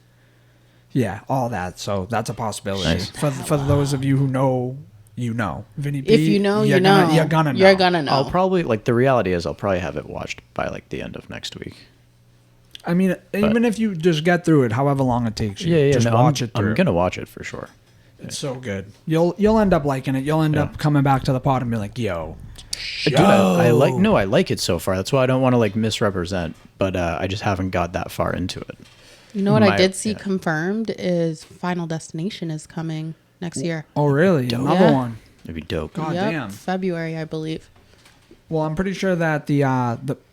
Yeah, all that. So that's a possibility. Nice. For those of you who know, you know. Vinny P, If you know, you're you gonna, know. You're gonna know. You're gonna know. I'll probably like the reality is I'll probably have it watched by like the end of next week. I mean, even if you just get through it, however long it takes you, just no, watch it through. I'm gonna watch it for sure. It's so good. You'll end up liking it. You'll end up coming back to the pod and be like, yo. Dude, I like it so far. That's why I don't want to like misrepresent, but I just haven't got that far into it. You know what I My- did see yeah. confirmed is Final Destination is coming next year. Oh, really? Another Yeah. one. It'd be dope. God Yep, damn. February, I believe. Well, I'm pretty sure that the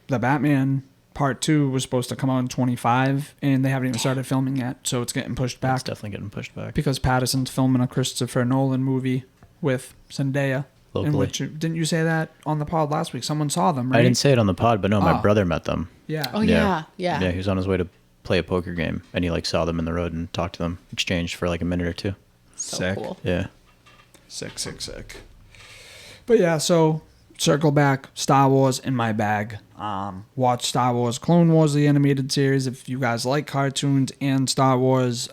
Batman Part 2 was supposed to come out in 25, and they haven't even started filming yet, so it's getting pushed It's back definitely getting pushed back. because Patterson's filming a Christopher Nolan movie with Zendaya. In Locally. which didn't you say that on the pod last week? Someone saw them, right? I didn't say it on the pod, but no, my Oh. brother met them. Yeah. Oh, yeah. Yeah. Yeah, he was on his way to play a poker game, and he like saw them in the road and talked to them, exchanged for like a minute or two. So Sick. cool. Yeah. Sick. But yeah, so circle back. Star Wars in my bag. Watch Star Wars Clone Wars, the animated series. If you guys like cartoons and Star Wars,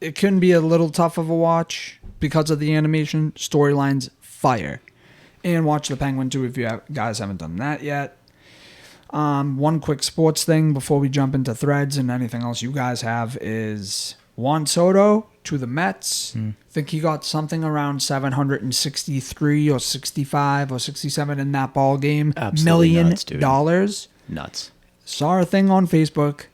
it can be a little tough of a watch because of the animation. Storylines fire. And watch The Penguin too if you guys haven't done that yet. One quick sports thing before we jump into threads and anything else you guys have is Juan Soto to the Mets. I think he got something around 763 or 65 or 67 in that ball game. Absolutely Million nuts, dude. dollars. Nuts. Saw a thing on Facebook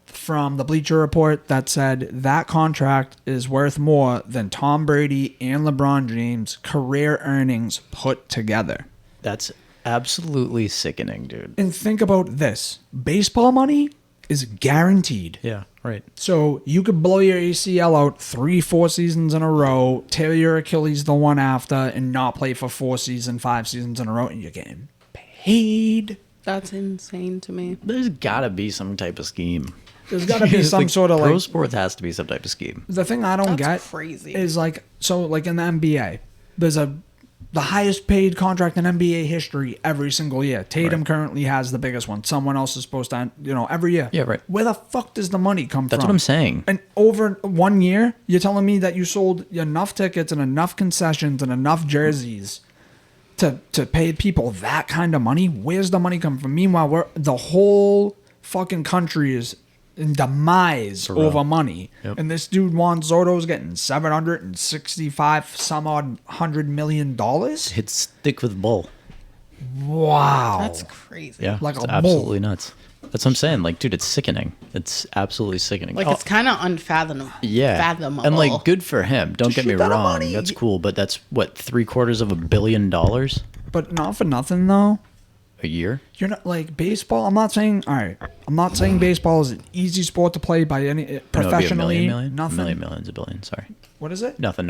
from the Bleacher Report that said that contract is worth more than Tom Brady and LeBron James' career earnings put together. That's absolutely sickening, dude. And think about this. Baseball money is guaranteed. Yeah, right. So you could blow your ACL out 3-4 seasons in a row, tear your Achilles the one after, and not play for 5 seasons in a row, and you're getting paid. That's insane to me. There's gotta be some type of scheme. There's got to be It's some like, sort of pro like... sports has to be some type of scheme. The thing I don't That's get crazy. is like, so like in the NBA, there's the highest paid contract in NBA history every single year. Tatum currently has the biggest one. Someone else is supposed to, every year. Yeah, right. Where the fuck does the money come That's from? what I'm saying. And over 1 year, you're telling me that you sold enough tickets and enough concessions and enough jerseys to pay people that kind of money? Where's the money come from? Meanwhile, the whole fucking country is in demise real. over money. Yep. And this dude Juan Soto's getting 765 some odd $100 million. Hit stick with bull. Wow. That's crazy. Yeah, Like it's a bull. absolutely nuts. That's what I'm saying. Like, dude, it's sickening. It's absolutely sickening. Like, Oh, it's kind of unfathomable. yeah, Fathomable. and like, good for him. Don't get me shit ton of wrong. money. That's cool, but that's what $750 million. But not for nothing, though. A year? You're not like baseball. I'm not saying baseball is an easy sport to play by any professionally. Nothing. Millions of billions. Sorry. What is it? Nothing.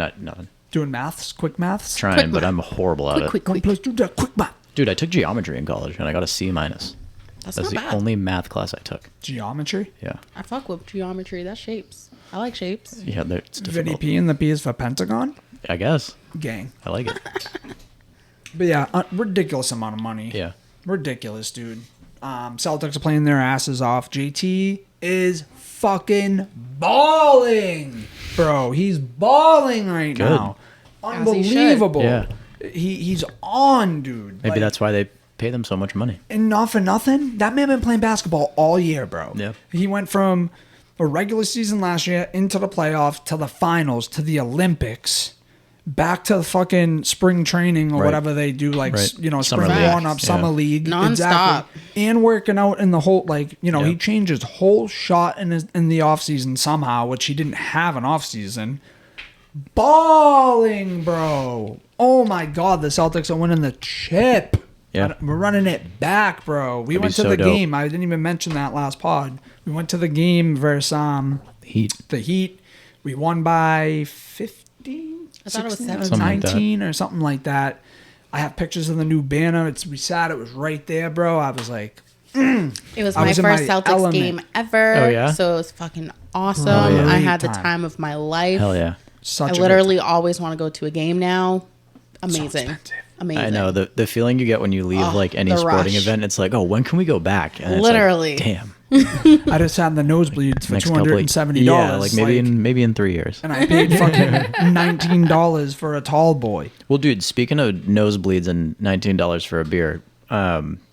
Doing maths, quick maths. Trying, but I'm horrible at it. Quick. One plus two, quick math. Dude, I took geometry in college and I got a C minus. That's That's not the bad. only math class I took. Geometry. Yeah. I fuck with geometry. That's shapes. I like shapes. Yeah, it's difficult. VDP and the P is for Pentagon. I guess. Gang. I like it. But yeah, ridiculous amount of money. Yeah. Ridiculous, dude. Celtics are playing their asses off. JT is fucking balling, bro. He's balling right Good. now. As he should. Unbelievable. Yeah. He's on, dude. Maybe that's why they pay them so much money. And not for nothing, that man been playing basketball all year, bro. Yeah. He went from a regular season last year into the playoffs to the finals to the Olympics. Back to fucking spring training or Right. whatever they do, like, Right. spring Summer league. warm-up, summer Yeah. league. Nonstop. Exactly. And working out in the whole, like, Yeah. he changed his whole shot in the offseason somehow, which he didn't have an offseason. Balling, bro. Oh, my God. The Celtics are winning the chip. Yeah. We're running it back, bro. We That'd went be to so the dope. game. I didn't even mention that last pod. We went to the game versus Heat. the Heat. We won by 15? I thought it was 16, 17. Something like that. 19 or something like that. I have pictures of the new banner. We sat. It was right there, bro. I was like, It was I my was in first my Celtics element. game ever. Oh, yeah? So it was fucking awesome. Oh, yeah. I Great had the time. time of my life. Hell yeah. such I a literally always want to go to a game now. Amazing. expensive. Amazing. I know the feeling you get when you leave Oh, like any the sporting rush. event. It's like, oh, when can we go back? And it's Literally. like, damn. I just had the nosebleeds for Next couple of- $270. Yeah, like maybe in 3 years. and I paid fucking $19 for a tall boy. Well, dude, speaking of nosebleeds and $19 for a beer,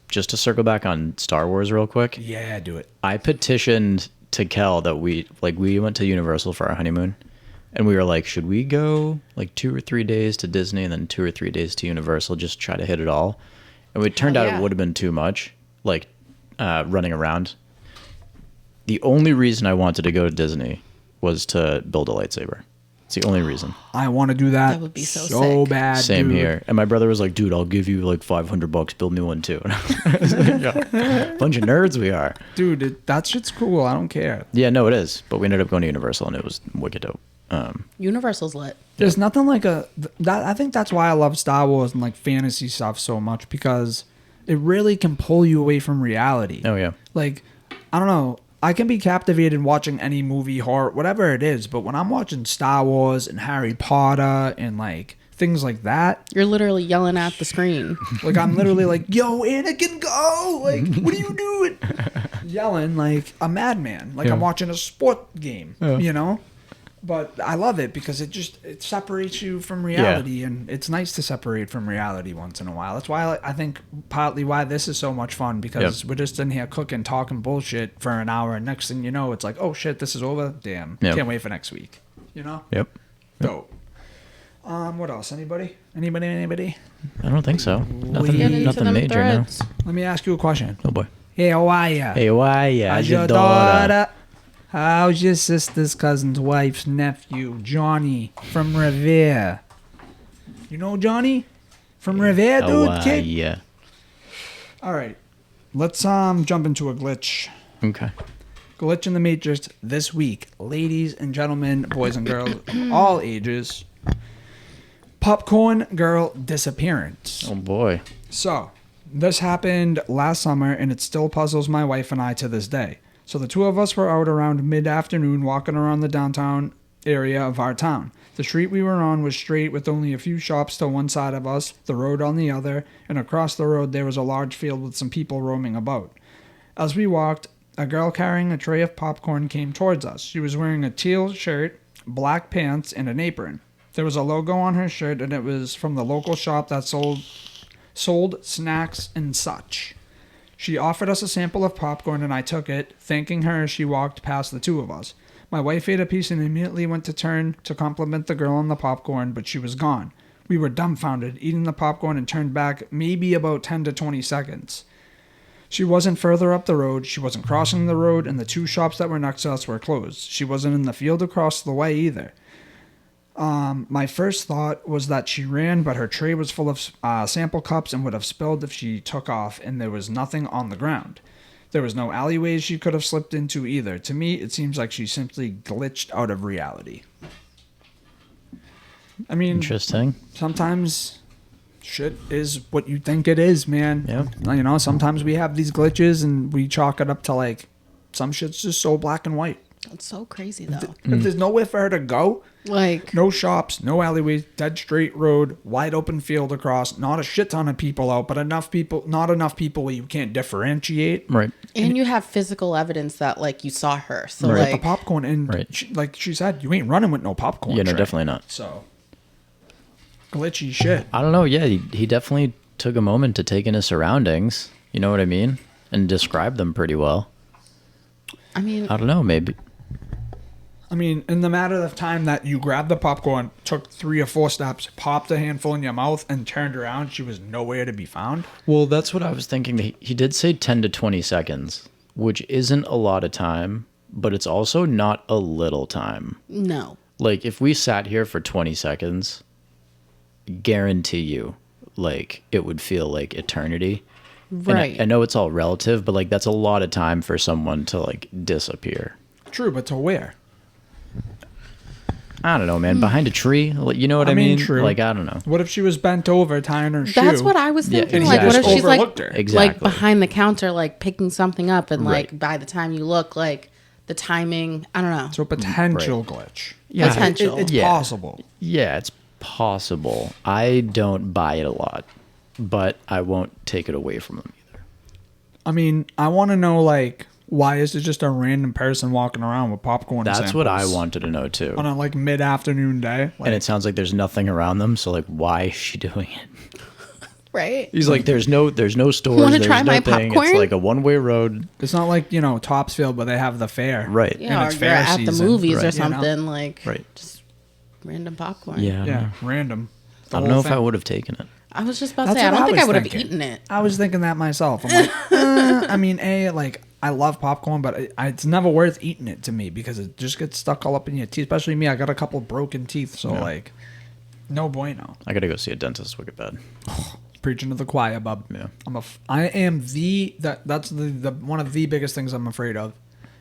just to circle back on Star Wars real quick, Yeah, do it. I petitioned to Kel that we went to Universal for our honeymoon, and we were like, should we go like 2 or 3 days to Disney and then 2 or 3 days to Universal, just try to hit it all? And it turned out yeah. it would have been too much, like running around. The only reason I wanted to go to Disney was to build a lightsaber. It's the only reason. I want to do that. That would be so sick. bad. Same dude. here. And my brother was like, dude, I'll give you like $500, build me one too. And I was like, yeah. Bunch of nerds we are. Dude, that shit's cool. I don't care. Yeah, no, it is. But we ended up going to Universal and it was wicked dope. Universal's lit. There's nothing like I think that's why I love Star Wars and like fantasy stuff so much, because it really can pull you away from reality. Oh, yeah. Like, I don't know. I can be captivated watching any movie, horror, whatever it is, but when I'm watching Star Wars and Harry Potter and like things like that, You're literally yelling at the screen. like I'm literally like, "Yo, Anakin, go!" Like, what are you doing? Yelling like a madman, like I'm Yeah. watching a sport game, you know. But I love it because it separates you from reality, and it's nice to separate from reality once in a while. That's why I think partly why this is so much fun, because we're just in here cooking, talking bullshit for an hour, and next thing you know, it's like, oh shit, this is over. Damn, Yep. can't wait for next week. You know? Yep. Dope. What else? Anybody? I don't think so. Get Nothing, into nothing them major now. threads. Let me ask you a question. Oh, boy. Hey, how are ya? Hey, why? Yeah, How's your daughter? How's your sister's cousin's wife's nephew, Johnny from Revere? You know Johnny from Revere, dude, kid? Yeah. All right, let's jump into a glitch. Okay. Glitch in the Matrix this week, ladies and gentlemen, boys and girls of all ages. Popcorn girl disappearance. Oh, boy. So, this happened last summer, and it still puzzles my wife and I to this day. So the two of us were out around mid-afternoon walking around the downtown area of our town. The street we were on was straight with only a few shops to one side of us, the road on the other, and across the road there was a large field with some people roaming about. As we walked, a girl carrying a tray of popcorn came towards us. She was wearing a teal shirt, black pants, and an apron. There was a logo on her shirt, and it was from the local shop that sold snacks and such. She offered us a sample of popcorn, and I took it, thanking her as she walked past the two of us. My wife ate a piece and immediately went to turn to compliment the girl on the popcorn, but she was gone. We were dumbfounded, eating the popcorn, and turned back maybe about 10 to 20 seconds. She wasn't further up the road, she wasn't crossing the road, and the two shops that were next to us were closed. She wasn't in the field across the way either. My first thought was that she ran, but her tray was full of sample cups and would have spilled if she took off, and there was nothing on the ground. There was no alleyways she could have slipped into either. To me, it seems like she simply glitched out of reality. I mean, Interesting. sometimes shit is what you think it is, man. Yeah. You know, sometimes we have these glitches and we chalk it up to like some shit's just so black and white. It's so crazy though. If there's nowhere for her to go, Like, no shops, no alleyways, dead straight road, wide open field across, not a shit ton of people out, but not enough people where you can't differentiate. Right. and you have physical evidence that like you saw her. So Right. With the like, popcorn, and Right. like she said, you ain't running with no popcorn. Yeah, no, tray. definitely not. So glitchy shit. I don't know. Yeah, he definitely took a moment to take in his surroundings. You know what I mean? And describe them pretty well. I mean, I don't know. Maybe. I mean, in the matter of time that you grabbed the popcorn, took 3 or 4 steps, popped a handful in your mouth, and turned around, she was nowhere to be found. Well, that's what I was thinking. He did say 10 to 20 seconds, which isn't a lot of time, but it's also not a little time. no. Like, if we sat here for 20 seconds, guarantee you, like, it would feel like eternity. And Right. I know it's all relative, but, like, that's a lot of time for someone to, like, disappear. True, but to where? I don't know, man. Behind a tree? Like, you know what I mean? True. Like, I don't know. What if she was bent over tying her shoe? That's what I was Yeah, thinking. and he Like, what just if she's like, overlooked her? Exactly. like behind the counter, like picking something up, and like Right. by the time you look, like the timing, I don't know. So potential glitch. Yeah. Potential. It's Yeah. possible. Yeah, it's possible. I don't buy it a lot, but I won't take it away from them either. I mean, I want to know, like, why is it just a random person walking around with popcorn That's samples what I wanted to know too. on a, like, mid-afternoon day? Like, And it sounds like there's nothing around them, so like, why is she doing it? Right? He's like, there's no stores. Wanna There's try no my thing. popcorn? It's like a one-way road. it's not like, you know, Topsfield, but they have the fair. Right. Yeah, And or it's you're fair at the season, movies right, or you know? something, like Right. just random popcorn. Yeah. Yeah, random. The I don't whole know if I thing. would have taken it. I was just about to That's say, I what don't think I was would have thinking. eaten it. I was thinking that myself. I'm like, I mean, like, I love popcorn, but it's never worth eating it to me because it just gets stuck all up in your teeth. Especially me, I got a couple broken teeth, so like, no bueno. I gotta go see a dentist wicked bad. Preaching to the choir, bub. Yeah. Mm-hmm. That's the one of the biggest things I'm afraid of,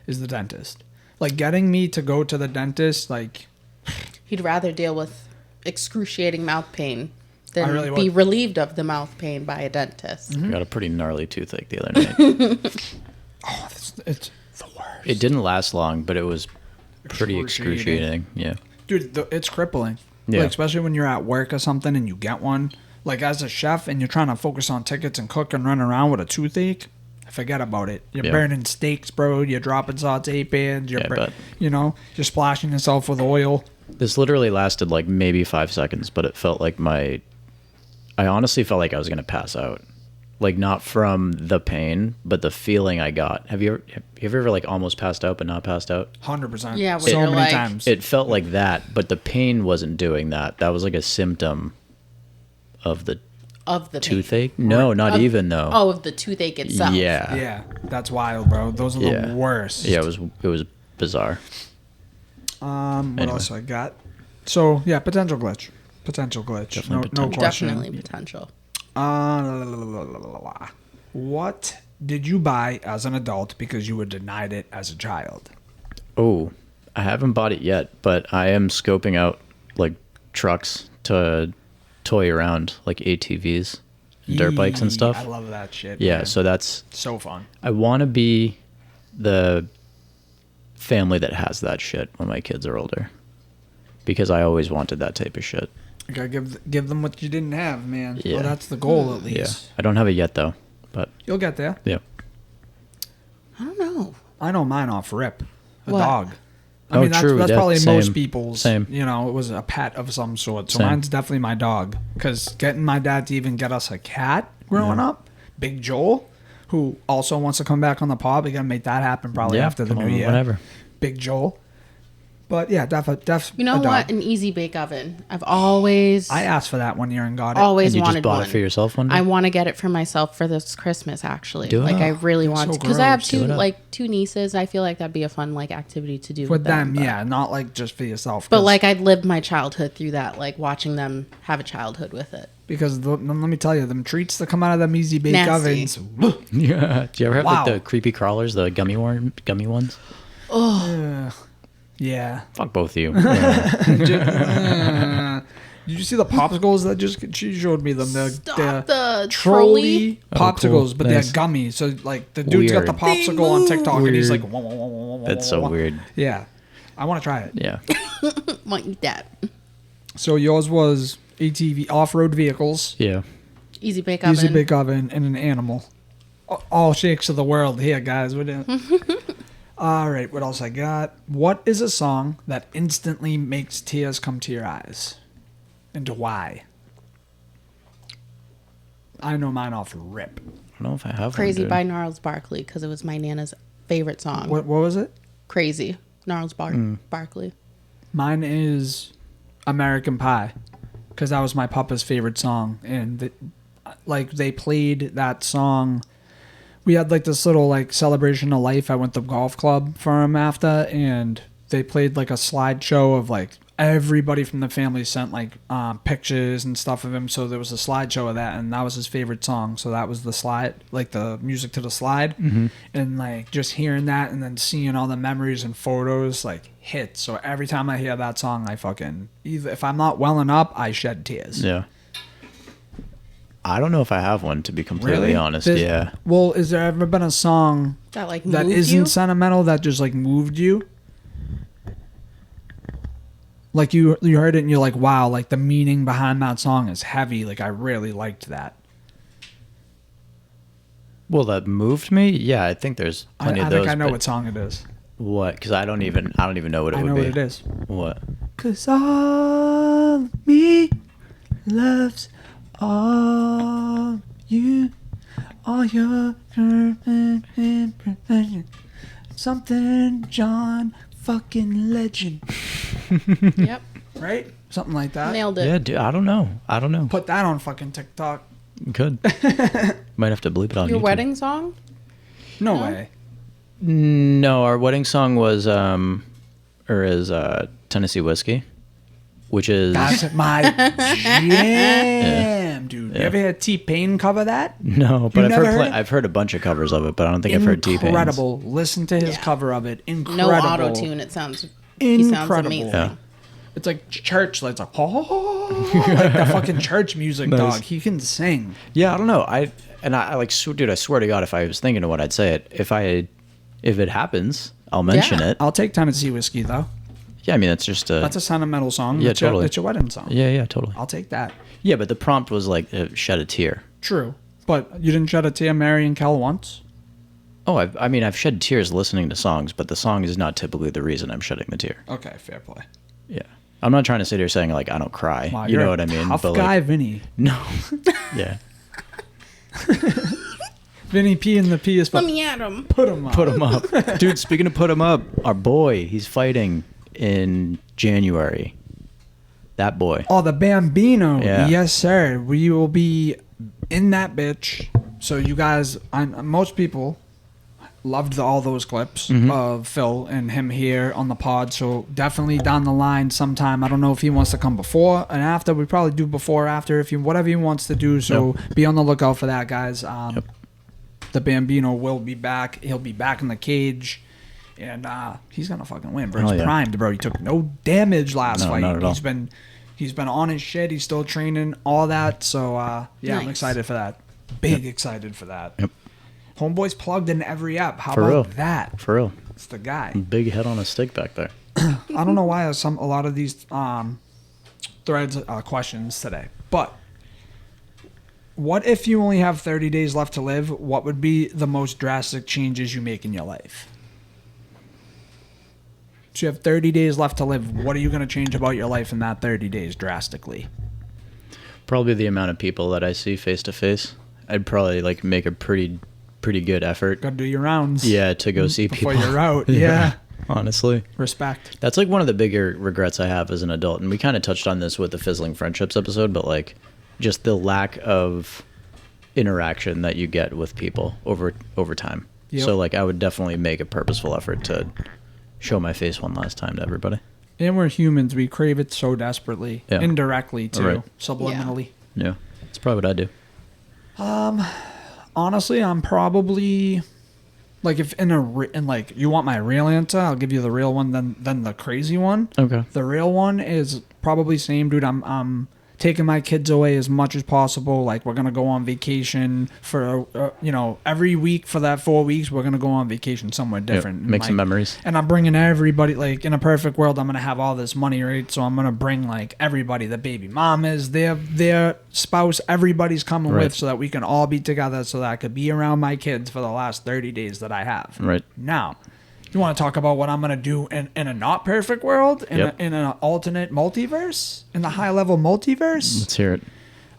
is the dentist. Like, getting me to go to the dentist, like, He'd rather deal with excruciating mouth pain than I really be would. relieved of the mouth pain by a dentist. I got a pretty gnarly toothache the other night. oh, it's the worst. It didn't last long, but it was pretty Excruciating. excruciating. Yeah. Dude, it's crippling. Yeah. Like, especially when you're at work or something and you get one. Like, as a chef and you're trying to focus on tickets and cook and run around with a toothache, forget about it. You're Yeah. burning steaks, bro. You're dropping saute pans. Yeah, I bet. You know, you're splashing yourself with oil. This literally lasted like maybe 5 seconds, but it felt like I honestly felt like I was going to pass out. Like, not from the pain, but the feeling I got. Have you ever like almost passed out but not passed out? 100%. Yeah, where so you're many like- times. It felt like that, but the pain wasn't doing that. That was like a symptom of the Of the pain. toothache. No, not Of- even though. Oh, of the toothache itself. Yeah. Yeah, that's wild, bro. Those are Yeah. the worst. Yeah, it was bizarre. What Anyway. else I got? So, yeah, potential glitch. Potential glitch. Definitely no potential. question. Definitely potential. What did you buy as an adult because you were denied it as a child? Oh, I haven't bought it yet, but I am scoping out like trucks to toy around, like ATVs, dirt bikes and stuff. I love that shit. Yeah, man. so that's so fun. I want to be the family that has that shit when my kids are older, because I always wanted that type of shit. You gotta give them what you didn't have, man. Yeah. Well, that's the goal, at Yeah, least. I don't have it yet though, but You'll get there. yeah. I don't know. I know mine off rip. A What? dog. I Oh, mean, that's, true. that's Yeah, probably same. most people's. Same. You know, it was a pet of some sort. So Same. mine's definitely my dog. Because getting my dad to even get us a cat growing up, Big Joel, who also wants to come back on the pod, we gotta make that happen probably Yeah, after the come new on, year. whatever. Big Joel. But yeah, def. You know what? An easy bake oven. I've always I asked for that one year and got it. always And you wanted just bought one. it for yourself one day? I want to get it for myself for this Christmas. Actually, Do it. like I really want so to because I have gross. Do it up. two nieces. I feel like that'd be a fun like activity to do With them, but- yeah, not like just for yourself. But 'cause- like I'd lived my childhood through that, like watching them have a childhood with it. because let me tell you, them treats that come out of them easy bake Nasty. ovens. Yeah. Do you ever have Wow. like the creepy crawlers, the gummy ones? Yeah. Fuck both of you. Yeah. Did you see the popsicles that she showed me them? Stop the trolley Oh, popsicles, cool. but Nice. they're gummy. So like the dude's got the Weird. popsicle on TikTok and he's like, Weird. wah, wah, wah, wah, wah, That's wah, so wah. weird. Yeah, I want to try it. Yeah. Want to eat that? So yours was ATV off-road vehicles, Yeah. Easy bake oven. easy bake oven, and an animal. All shakes of the world here, guys. We're doing. All right, what else I got? What is a song that instantly makes tears come to your eyes? And why? I know mine off rip. I don't know if I have Crazy one, by Gnarls Barkley because it was my Nana's favorite song. What was it? Crazy. Gnarls Barkley. Mine is American Pie, because that was my papa's favorite song, and they played that song. We had like this little like celebration of life. I went to golf club for him after, and they played like a slideshow of like everybody from the family sent like pictures and stuff of him. So there was a slideshow of that, and that was his favorite song. So that was the slide, like the music to the slide, and like just hearing that and then seeing all the memories and photos like hit. So every time I hear that song, I fucking either if I'm not welling up, I shed tears. Yeah. I don't know if I have one, to be completely honest. There's- Yeah. Well, is there ever been a song That like that moved isn't you? sentimental that just like moved you? Like you heard it and you're like, wow, like the meaning behind that song is heavy. Like I really liked that. Well, that moved me. Yeah, I think there's plenty I of those. think I know but what song it is. What? Because I don't even know what it I would know be. what it is. What? 'Cause all of me loves all you, all your imperfection. Something John fucking Legend. Yep. Right? Something like that. Nailed it. Yeah, dude. I don't know. Put that on fucking TikTok. Could. Might have to bleep it on Your YouTube. wedding song? No way. No, our wedding song was Tennessee Whiskey, which is That's my jam, dude. You Yeah. ever heard T-Pain cover that? no, but You've never heard it? I've heard a bunch of covers of it, but I don't think I've heard T-Pain's. Incredible. Listen to his Yeah. cover of it. Incredible. No auto tune. It sounds. He sounds Incredible. amazing. Yeah. It's like church. Like, it's like, oh, like the fucking church music, Nice. dog. He can sing. Yeah, I don't know. I like, dude. I swear to God, if I was thinking of what I'd say it. If it happens, I'll mention Yeah. it. I'll take Tennessee Whiskey, though. Yeah, I mean that's just a. That's a sentimental song. Yeah, It's totally. It's your wedding song. yeah, totally. I'll take that. Yeah, but the prompt was like shed a tear. True. But you didn't shed a tear, Mary and Kel once? Oh, I've shed tears listening to songs, but the song is not typically the reason I'm shedding the tear. Okay, fair play. Yeah, I'm not trying to sit here saying like I don't cry. Wow, you you're know a what I mean? Tough But guy, like, Vinny. no, yeah, Vinny P in the P is Let me at him. put him up. put him up, dude. Speaking of put him up, our boy, he's fighting in January. That boy. Oh, the Bambino. Yeah. Yes, sir. We will be in that bitch. So you guys, most people loved all those clips of Phil and him here on the pod. So definitely down the line sometime. I don't know if he wants to come before and after. We probably do before, after, whatever he wants to do. So be on the lookout for that, guys. The Bambino will be back. He'll be back in the cage. And he's gonna fucking win, bro. Oh, He's yeah. primed, bro. He took no damage last No, fight. not at all. He's been on his shit. He's still training, all that. So yeah, I'm Nice. excited for that. Big excited for that. Yep. Homeboy's plugged in every app. How For about real. that? For real. It's the guy. Big head on a stick back there. I don't know why a lot of these threads questions today, but what if you only have 30 days left to live? What would be the most drastic changes you make in your life? So you have 30 days left to live. What are you going to change about your life in that 30 days drastically? Probably the amount of people that I see face to face. I'd probably like make a pretty good effort. Got to do your rounds. Yeah, to go see people. Before you're out. Yeah. Yeah. Honestly. Respect. That's like one of the bigger regrets I have as an adult. And we kind of touched on this with the Fizzling Friendships episode, but like just the lack of interaction that you get with people over time. Yep. So like I would definitely make a purposeful effort to show my face one last time to everybody. And we're humans. We crave it so desperately. Yeah. Indirectly, too. Right. Subliminally. Yeah. That's probably what I do. Honestly, I'm probably... Like, if like, you want my real answer, I'll give you the real one, then the crazy one. Okay. The real one is probably same, dude. I'm taking my kids away as much as possible. Like, we're gonna go on vacation for every week for that 4 weeks. We're gonna go on vacation somewhere different. Yep. Make some memories. And I'm bringing everybody. Like, in a perfect world, I'm gonna have all this money, right? So I'm gonna bring like everybody, the baby mamas, their spouse, everybody's coming Right. with, so that we can all be together, so that I could be around my kids for the last 30 days that I have. Right. Now, you want to talk about what I'm going to do in a not perfect world, in an alternate multiverse, in the high level multiverse? Let's hear it.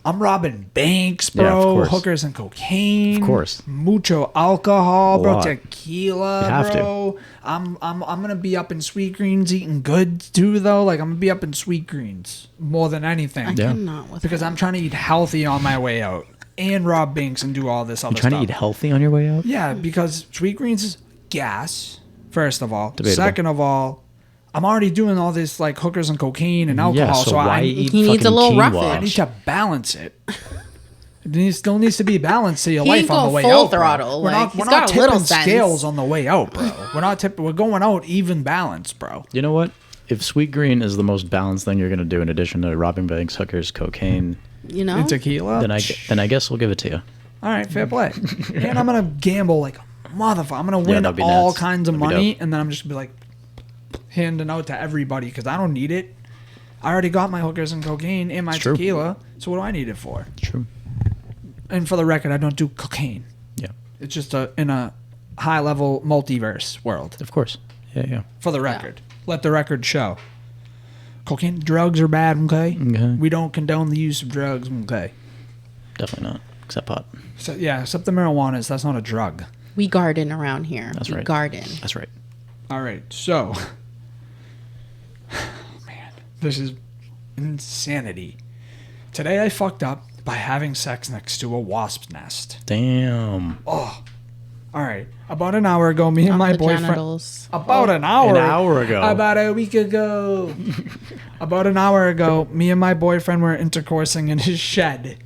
I'm robbing banks, Yeah, of bro. course. Hookers and cocaine. Of course. Mucho alcohol, A bro. lot. Tequila, You have bro. I'm gonna be up in Sweet Greens eating good too, though. Like, I'm gonna be up in Sweet Greens more than anything. I Yeah. cannot with Because that. I'm trying to eat healthy on my way out and rob banks and do all this other You trying stuff. to eat healthy on your way out? Yeah, because Sweet Greens is gas, first of all. Debatable. Second of all, I'm already doing all this like hookers and cocaine and alcohol, so so why I eat He needs a fucking little quinoa? I roughage. need to balance it. Still needs to be balanced to your He life ain't on the going way full out. bro. throttle, We're like, not, he's we're got not a little tipping sense. scales on the way out, bro. We're going out even balanced, bro. You know what? If Sweet Green is the most balanced thing you're going to do in addition to robbing banks, hookers, cocaine, You know? And tequila. then I guess we'll give it to you. All right, fair play. And I'm gonna gamble like a motherfucker. I'm gonna win that'd be all nuts. kinds of That'd be money, dope. and then I'm just gonna be like handing out to everybody because I don't need it. I already got my hookers and cocaine and my It's true. tequila, so what do I need it for? True. And for the record, I don't do cocaine. Yeah. It's just in a high level multiverse world. Of course. Yeah. For the record, let the record show. Cocaine, drugs are bad. Okay, Okay. we don't condone the use of drugs. Okay, Definitely not. Except pot. so yeah, except the marijuana that's not a drug. We garden around here. That's we right. garden. That's right. All right, so, man, this is insanity. Today I fucked up by having sex next to a wasp's nest. Damn. All right, about an hour ago, me and Off my the boyfriend. genitals. About an hour. An hour ago. About a week ago. About an hour ago, me and my boyfriend were intercoursing in his shed.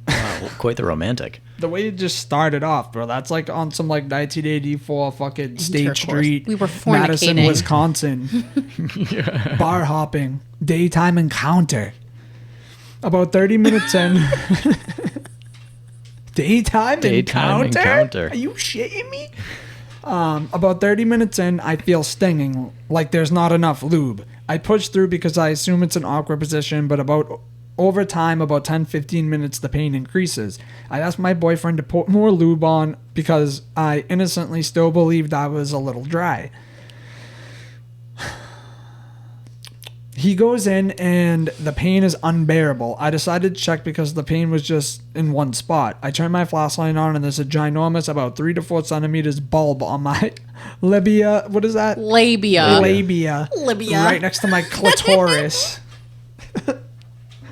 Wow, quite the romantic. The way it just started off, bro, that's like on some like 1984 fucking State Intercourse. Street, We were Madison, fornicating. Wisconsin. Bar hopping, daytime encounter. About 30 minutes in. Daytime encounter? Are you shitting me? About 30 minutes in, I feel stinging, like there's not enough lube. I push through because I assume it's an awkward position, but over time, about 10-15 minutes, the pain increases. I asked my boyfriend to put more lube on because I innocently still believed I was a little dry. He goes in and the pain is unbearable. I decided to check because the pain was just in one spot. I turn my flashlight on and there's a ginormous, about 3 to 4 centimeters bulb on my labia. What is that? Labia. Labia. Labia. Right next to my clitoris.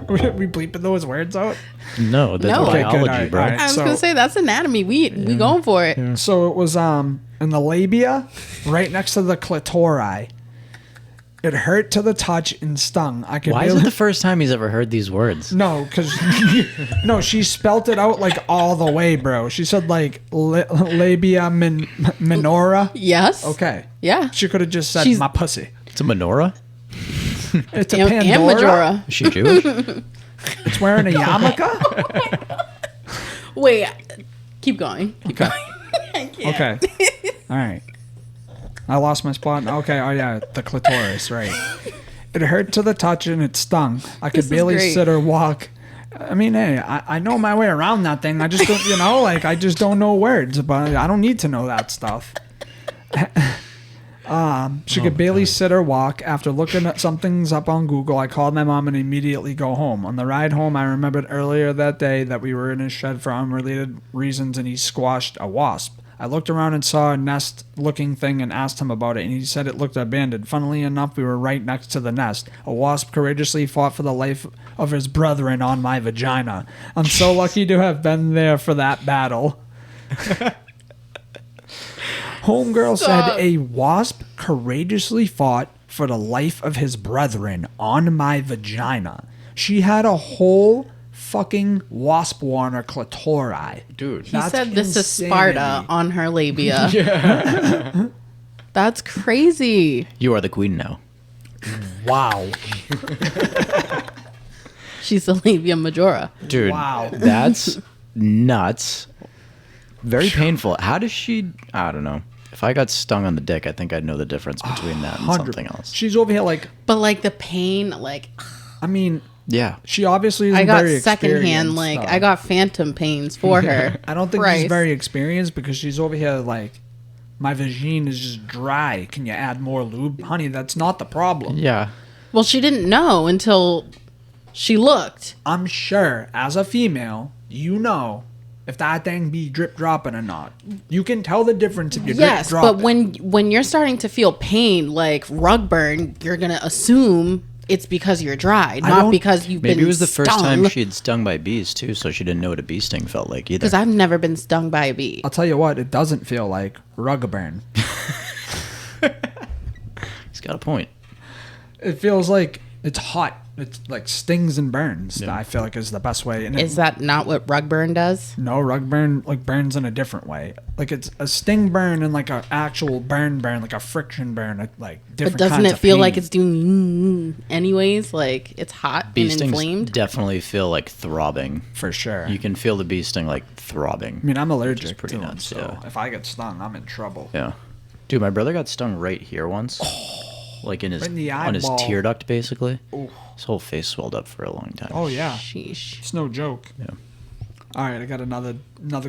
we bleeping those words out? No, that's No. Okay, biology, good, all right, bro. all right. I was So- gonna say that's anatomy. We going for it. So it was in the labia, right next to the clitori. It hurt to the touch and stung. I could Why is barely- it the first time he's ever heard these words? No, because no, she spelt it out like all the way, bro. She said like labia minora. Yes. Okay. Yeah. She could have just said She's- my pussy. It's a menorah? It's a And Pandora. Majora. Is she Jewish? It's wearing a yarmulke. Wait. Keep going. Keep going. Okay. All right. I lost my spot. Okay. Oh yeah, the clitoris. Right. It hurt to the touch and it stung. I could This is barely great. sit or walk. I mean, hey, I know my way around that thing. I just don't, like I just don't know words, but I don't need to know that stuff. She could barely sit or walk. After looking at some things up on Google, I called my mom and immediately go home. On the ride home, I remembered earlier that day that we were in his shed for unrelated reasons and he squashed a wasp. I looked around and saw a nest-looking thing and asked him about it, and he said it looked abandoned. Funnily enough, we were right next to the nest. A wasp courageously fought for the life of his brethren on my vagina. I'm so lucky to have been there for that battle. Homegirl said a wasp courageously fought for the life of his brethren on my vagina. She had a whole fucking wasp war on her clitori. Dude. He said this is Sparta on her labia. Yeah. That's crazy. You are the queen now. Wow. She's the labia majora. Dude, Wow. that's nuts. Very painful. How does she... I don't know. If I got stung on the dick, I think I'd know the difference between that and 100. something else. She's over here like, But like the pain, like I mean, Yeah. she obviously isn't I got very secondhand, experienced, like though. I got phantom pains for her. I don't think Christ. she's very experienced because she's over here like, my vagina is just dry. Can you add more lube? Honey, that's not the problem. Yeah. Well, she didn't know until she looked. I'm sure as a female, you know if that thing be drip dropping or not. You can tell the difference if you're Yes, drip but dropping. when you're starting to feel pain like rug burn, you're gonna assume it's because you're dry, not don't- because you've been Maybe it was the first time stung. she had stung by bees, too, so she didn't know what a bee sting felt like either. Because I've never been stung by a bee. I'll tell you what, it doesn't feel like rug burn. He's got a point. It feels like it's hot. It's like stings and burns. I feel like is the best way. And Is that not what rug burn does? no, rug burn like burns in a different way. Like it's a sting burn and like an actual burn, like a friction burn, like different. But doesn't kinds it of feel pain. like it's doing anyways? Like it's hot Bee and stings inflamed? definitely feel like throbbing. for sure? You can feel the bee sting like throbbing. I mean, I'm allergic pretty to them, nuts, so yeah. if I get stung, I'm in trouble. Yeah. Dude, my brother got stung right here once. Like in his Right in the on his eyeball. tear duct, basically. His whole face swelled up for a long time. Oh yeah, Sheesh. it's no joke. Yeah. All right, I got another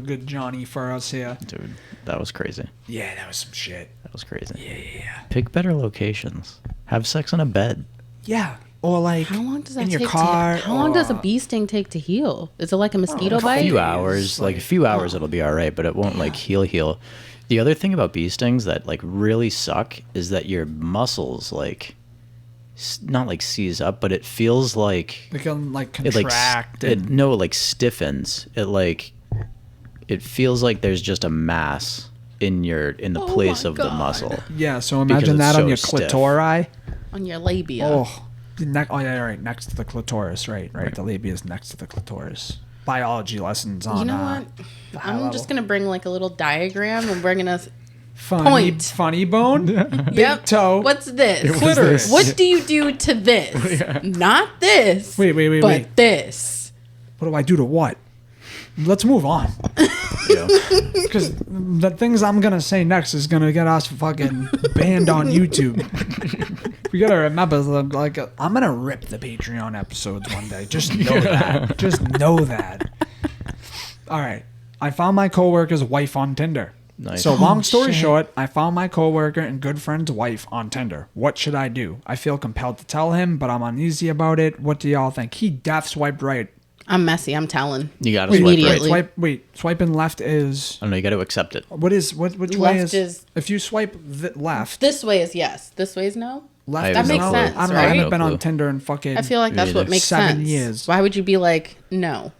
good Johnny for us here. Dude, that was crazy. Yeah, that was some shit. That was crazy. Yeah. Pick better locations. Have sex in a bed. Yeah, or like How long does that in take your car? to How long does a or- bee sting take to heal? Is it like a mosquito A bite? few hours. Like a few hours it'll be alright, but it won't like heal. The other thing about bee stings that like really suck is that your muscles like not like seize up, but it feels like They can like it like contract. it like stiffens. It feels like there's just a mass in the place my of the God. muscle. yeah, so because imagine it's that on so your stiff. clitori. On your labia. Oh, yeah, right, next to the clitoris, right. The labia is next to the clitoris. Biology lessons on. You know what? I'm level. just gonna bring like a little diagram and we're gonna. Funny, Point. funny bone, big Yep. toe. What's this? Clitoris. What do you do to this? Not this. Wait, But wait. this. What do I do to what? Let's move on. Yeah. Because the things I'm gonna say next is gonna get us fucking banned on YouTube. We gotta remember, like, I'm gonna rip the Patreon episodes one day. Just know that. Just know that. All right. I found my coworker's wife on Tinder. Nice. So long story shit. short, I found my coworker and good friend's wife on Tinder. What should I do? I feel compelled to tell him, but I'm uneasy about it. What do y'all think? He def swiped right. I'm messy. I'm telling. You gotta swipe right. Immediately. Swiping left is I don't know, you gotta accept it. which way Left is is- if you swipe left? This way is yes. This way is no. Left I is have That no makes no. sense, I don't know. I right? haven't No been on clue. Tinder in fucking. I feel like that's what either. makes 7 sense. years. Why would you be like no?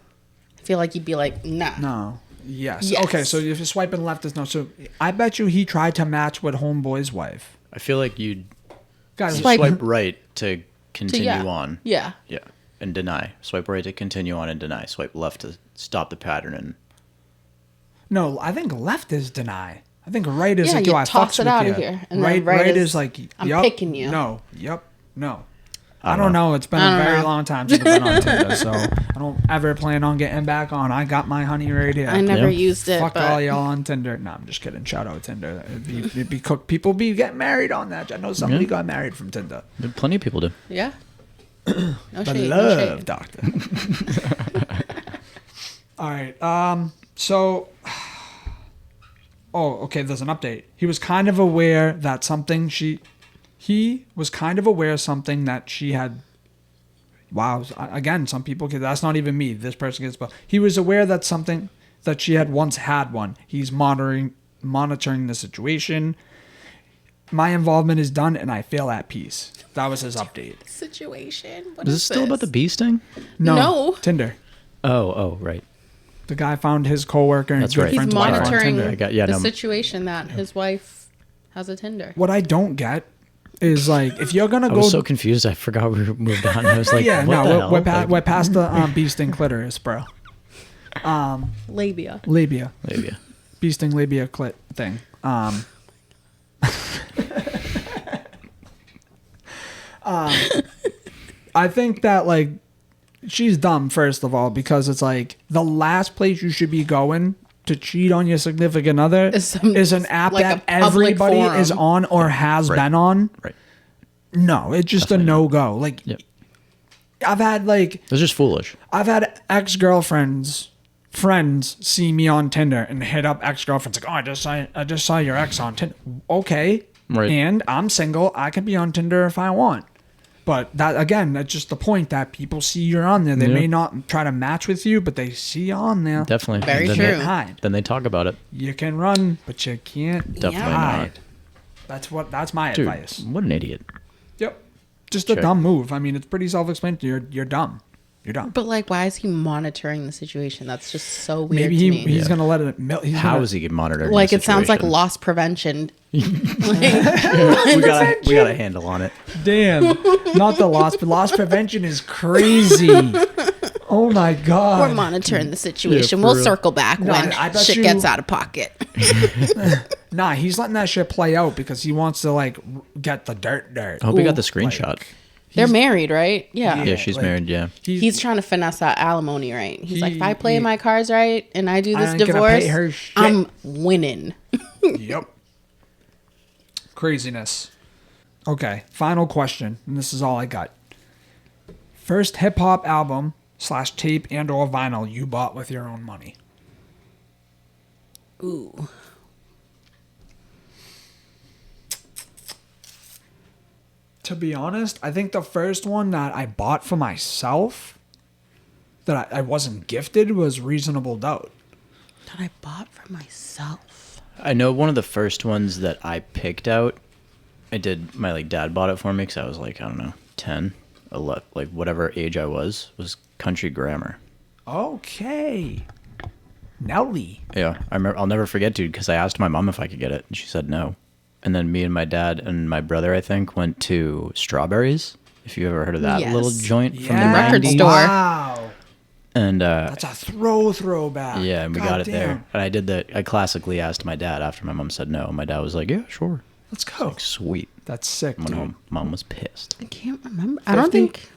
I feel like you'd be like nah. No. Yes. Yes. Okay. So if you're swiping left is no. So I bet you he tried to match with homeboy's wife. I feel like you'd Guys, Swipe- swipe right to To continue yeah. on. Yeah. Yeah. And deny. Swipe right to continue on and deny. Swipe left to stop the pattern and no, I think left is deny. I think right is Yeah, like you yo, I toss fucks it with out you. of here, and then right, right right is, is like I'm yup, picking you. No, yep, no. I I don't don't know. It's been I a don't very know. long time since I've been on Tinder, so I don't ever plan on getting back on. I got my honey right here. I never Yeah. used it. Fuck but all y'all on Tinder. No, I'm just kidding. Shout out Tinder. It'd be cooked. People be getting married on that. I know somebody Yeah. got married from Tinder. plenty of people do. Yeah. No The shade. No love shade. doctor. All right. So. Oh, okay. There's an update. He was kind of aware that something He was kind of aware of something that she had. Wow. Again, some people get. That's not even me. This person gets. But he was aware that something that she had once had one. He's monitoring monitoring the situation. My involvement is done, and I feel at peace. That was his update. Situation. What Is this still about the bee sting? No. Tinder. Oh, right. The guy found his coworker and That's good right. He's friend's wife on monitoring Tinder. the situation that his wife has a Tinder. What I don't get is like if you're gonna I go. was so confused. I forgot we moved on. I was like, Yeah, what the no, hell? we're past the bee sting clitoris, bro. Labia. Labia. Maybe. Bee sting labia clit thing. I think that like she's dumb first of all because it's like the last place you should be going to cheat on your significant other is an app like that a public everybody is forum. on or has been on. Right. No, it's just Definitely a no-go. Like Yep. I've had like It's just foolish. I've had ex-girlfriends, friends see me on Tinder and hit up ex-girlfriends like, oh, I just saw your ex on Tinder. Okay, Right. and I'm single. I can be on Tinder if I want. But that again, that's just the point that people see you're on there. They Yeah. may not try to match with you, but they see you on there. Definitely. Very then true. They, Hide. then they talk about it. You can run, but you can't Definitely hide. That's my Dude, advice. what an idiot. Yep, just a Check. dumb move. I mean, it's pretty self-explanatory. You're dumb. You're dumb. But like, why is he monitoring the situation? That's just so weird Maybe to me. he's gonna let it. How is he monitoring? Like the it sounds like situation? loss prevention. we got a handle on it. Damn, not the loss, but loss prevention is crazy. Oh my god. We're monitoring the situation. for We'll real. circle back No, when I bet shit you- gets out of pocket. Nah, he's letting that shit play out because he wants to like get the dirt. I hope we got Ooh, the screenshot. They're married, right? Yeah. yeah, she's like- married. Yeah. He's trying to finesse that alimony, right? He's like, if I play he- my cards right and I do I this ain't gonna divorce, pay her shit. I'm winning. Yep. Craziness. Okay, final question, and this is all I got. First hip hop album / tape and or vinyl you bought with your own money. Ooh. To be honest, I think the first one that I bought for myself that I wasn't gifted was Reasonable Doubt. That I bought for myself. I know one of the first ones that I picked out. I did. My like dad bought it for me because I was like, I don't know, 10, 11, like whatever age I was Country Grammar. Okay. Nelly. Yeah, I remember. I'll never forget, dude, because I asked my mom if I could get it, and she said no. And then me and my dad and my brother, I think, went to Strawberries. If you ever heard of that Yes. little joint from the record 90s. store. Wow. And That's a throwback. yeah, and we got it Goddamn. there. And I did that. I classically asked my dad after my mom said no. And my dad was like, "Yeah, sure." Let's go. Sweet. That's sick, Went dude. home. Mom was pissed. I can't remember. I don't 50? think.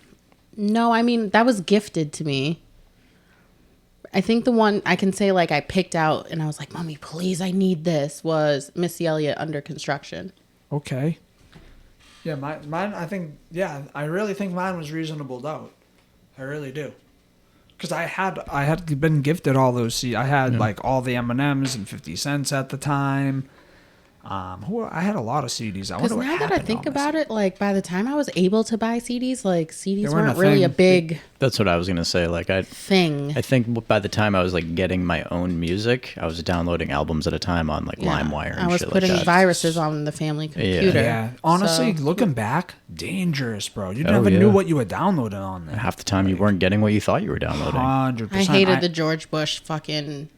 No, I mean, that was gifted to me. I think the one I can say, like, I picked out and I was like, Mommy, please, I need this, was Missy Elliott, Under Construction. Okay. Yeah, mine. I think. Yeah, I really think mine was Reasonable Doubt. I really do. Because I had been gifted all those CDs. I had like all the M&Ms and 50 Cents at the time. I had a lot of CDs. I Because wonder what now that I happened to think all my about it, like, by the time I was able to buy CDs, like, CDs weren't weren't a really thing. a big That's what I was gonna say. Like I thing. think by the time I was like getting my own music, I was downloading albums at a time on like Yeah. LimeWire and I was shit putting like that. viruses on the family computer. Yeah, honestly, So- looking back, dangerous, bro. You Oh, never yeah. knew what you were downloading on there. Half the time you weren't getting what you thought you were downloading. 100%. I hated the George Bush fucking.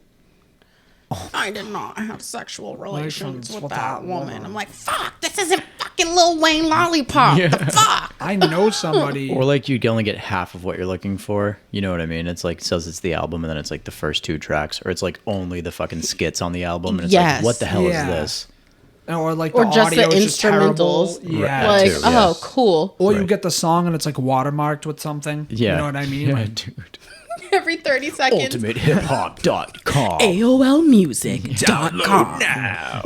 I did not have sexual relations with that woman. I'm like, fuck, this isn't fucking Lil Wayne Lollipop. The fuck? I know somebody. Or like you'd only get half of what you're looking for. You know what I mean? It's like it says it's the album and then it's like the first 2 tracks, or it's like only the fucking skits on the album and it's Yes. like what the hell Yeah. is this? or like Or the just the audio is just terrible. instrumentals. Yeah. Like, too, oh, yes. cool. Or you Right. get the song and it's like watermarked with something. Yeah. You know what I mean? Yeah, Like, dude. Every 30 seconds. UltimateHipHop.com. AOLmusic.com. now.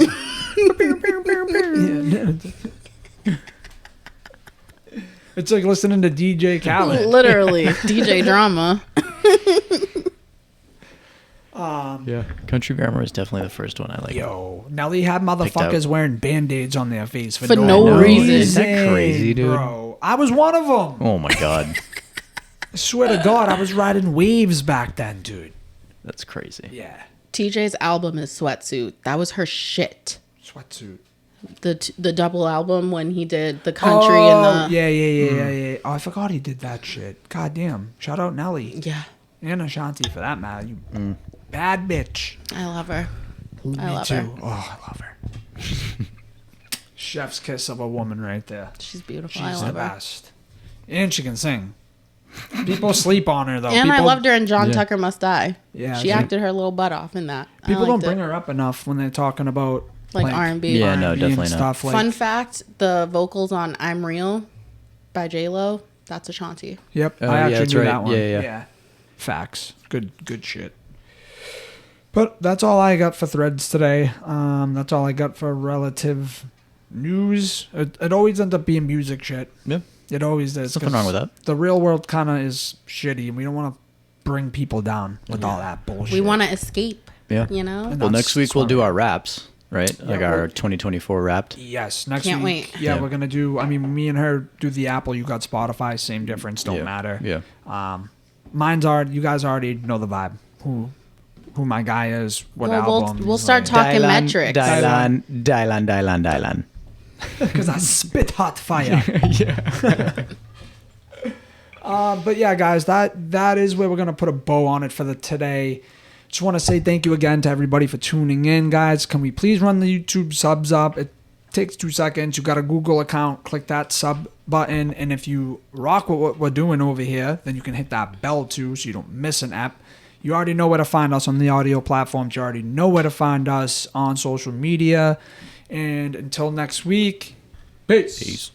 it's like listening to DJ Khaled. Literally. DJ drama. Yeah, Country Grammar is definitely the first one I like. Yo, Nelly had out. motherfuckers wearing band-aids on their face for, For no No, reason. is that crazy, dude? Bro, I was one of them. Oh my god, I swear to God, I was riding waves back then, dude. that's crazy. Yeah. TJ's album is Sweatsuit. That was her shit. Sweatsuit. The double album when he did the country and the yeah. Oh, I forgot he did that shit. God damn. Shout out Nelly. yeah. And Ashanti for that matter. You bad bitch. I love her. Me I love too. her. Oh, I love her. Chef's kiss of a woman right there. She's beautiful. She's I the love her. best. And she can sing. People sleep on her though. And people, I loved her in John Tucker Must Die. Yeah, she acted her little butt off in that. People don't bring it. her up enough when they're talking about Like R&B. Yeah, no, R&B and definitely not. stuff. Like, Fun fact: the vocals on "I'm Real" by J Lo, that's Ashanti. Yep, Oh, I yeah, actually that's knew right. that one. Yeah. Facts. Good shit. But that's all I got for threads today. That's all I got for relative news. It always ends up being music shit. Yeah. It always does. Nothing wrong with that. The real world kind of is shitty, and we don't want to bring people down with all that bullshit. We want to escape. Yeah. You know. And Well, that's next week we'll do smart. our raps, right? Like well- our 2024 wrapped. Yes, next Can't week. wait. Yeah, Yeah. we're gonna do. I mean, me and her do the Apple. You got Spotify. Same difference. Don't Yeah. matter. Yeah. Mine's already. You guys already know the vibe. Who my guy is? What Well, album? we'll start talking metrics. Dylan. Because I spit hot fire. But yeah, guys, that is where we're gonna put a bow on it for the today. Just want to say thank you again to everybody for tuning in, guys. Can we please run the YouTube subs up? It takes 2 seconds. You got a Google account, click that sub button, and if you rock with what we're doing over here, then you can hit that bell too, so you don't miss an app. You already know where to find us on the audio platforms. You already know where to find us on social media. And until next week, peace.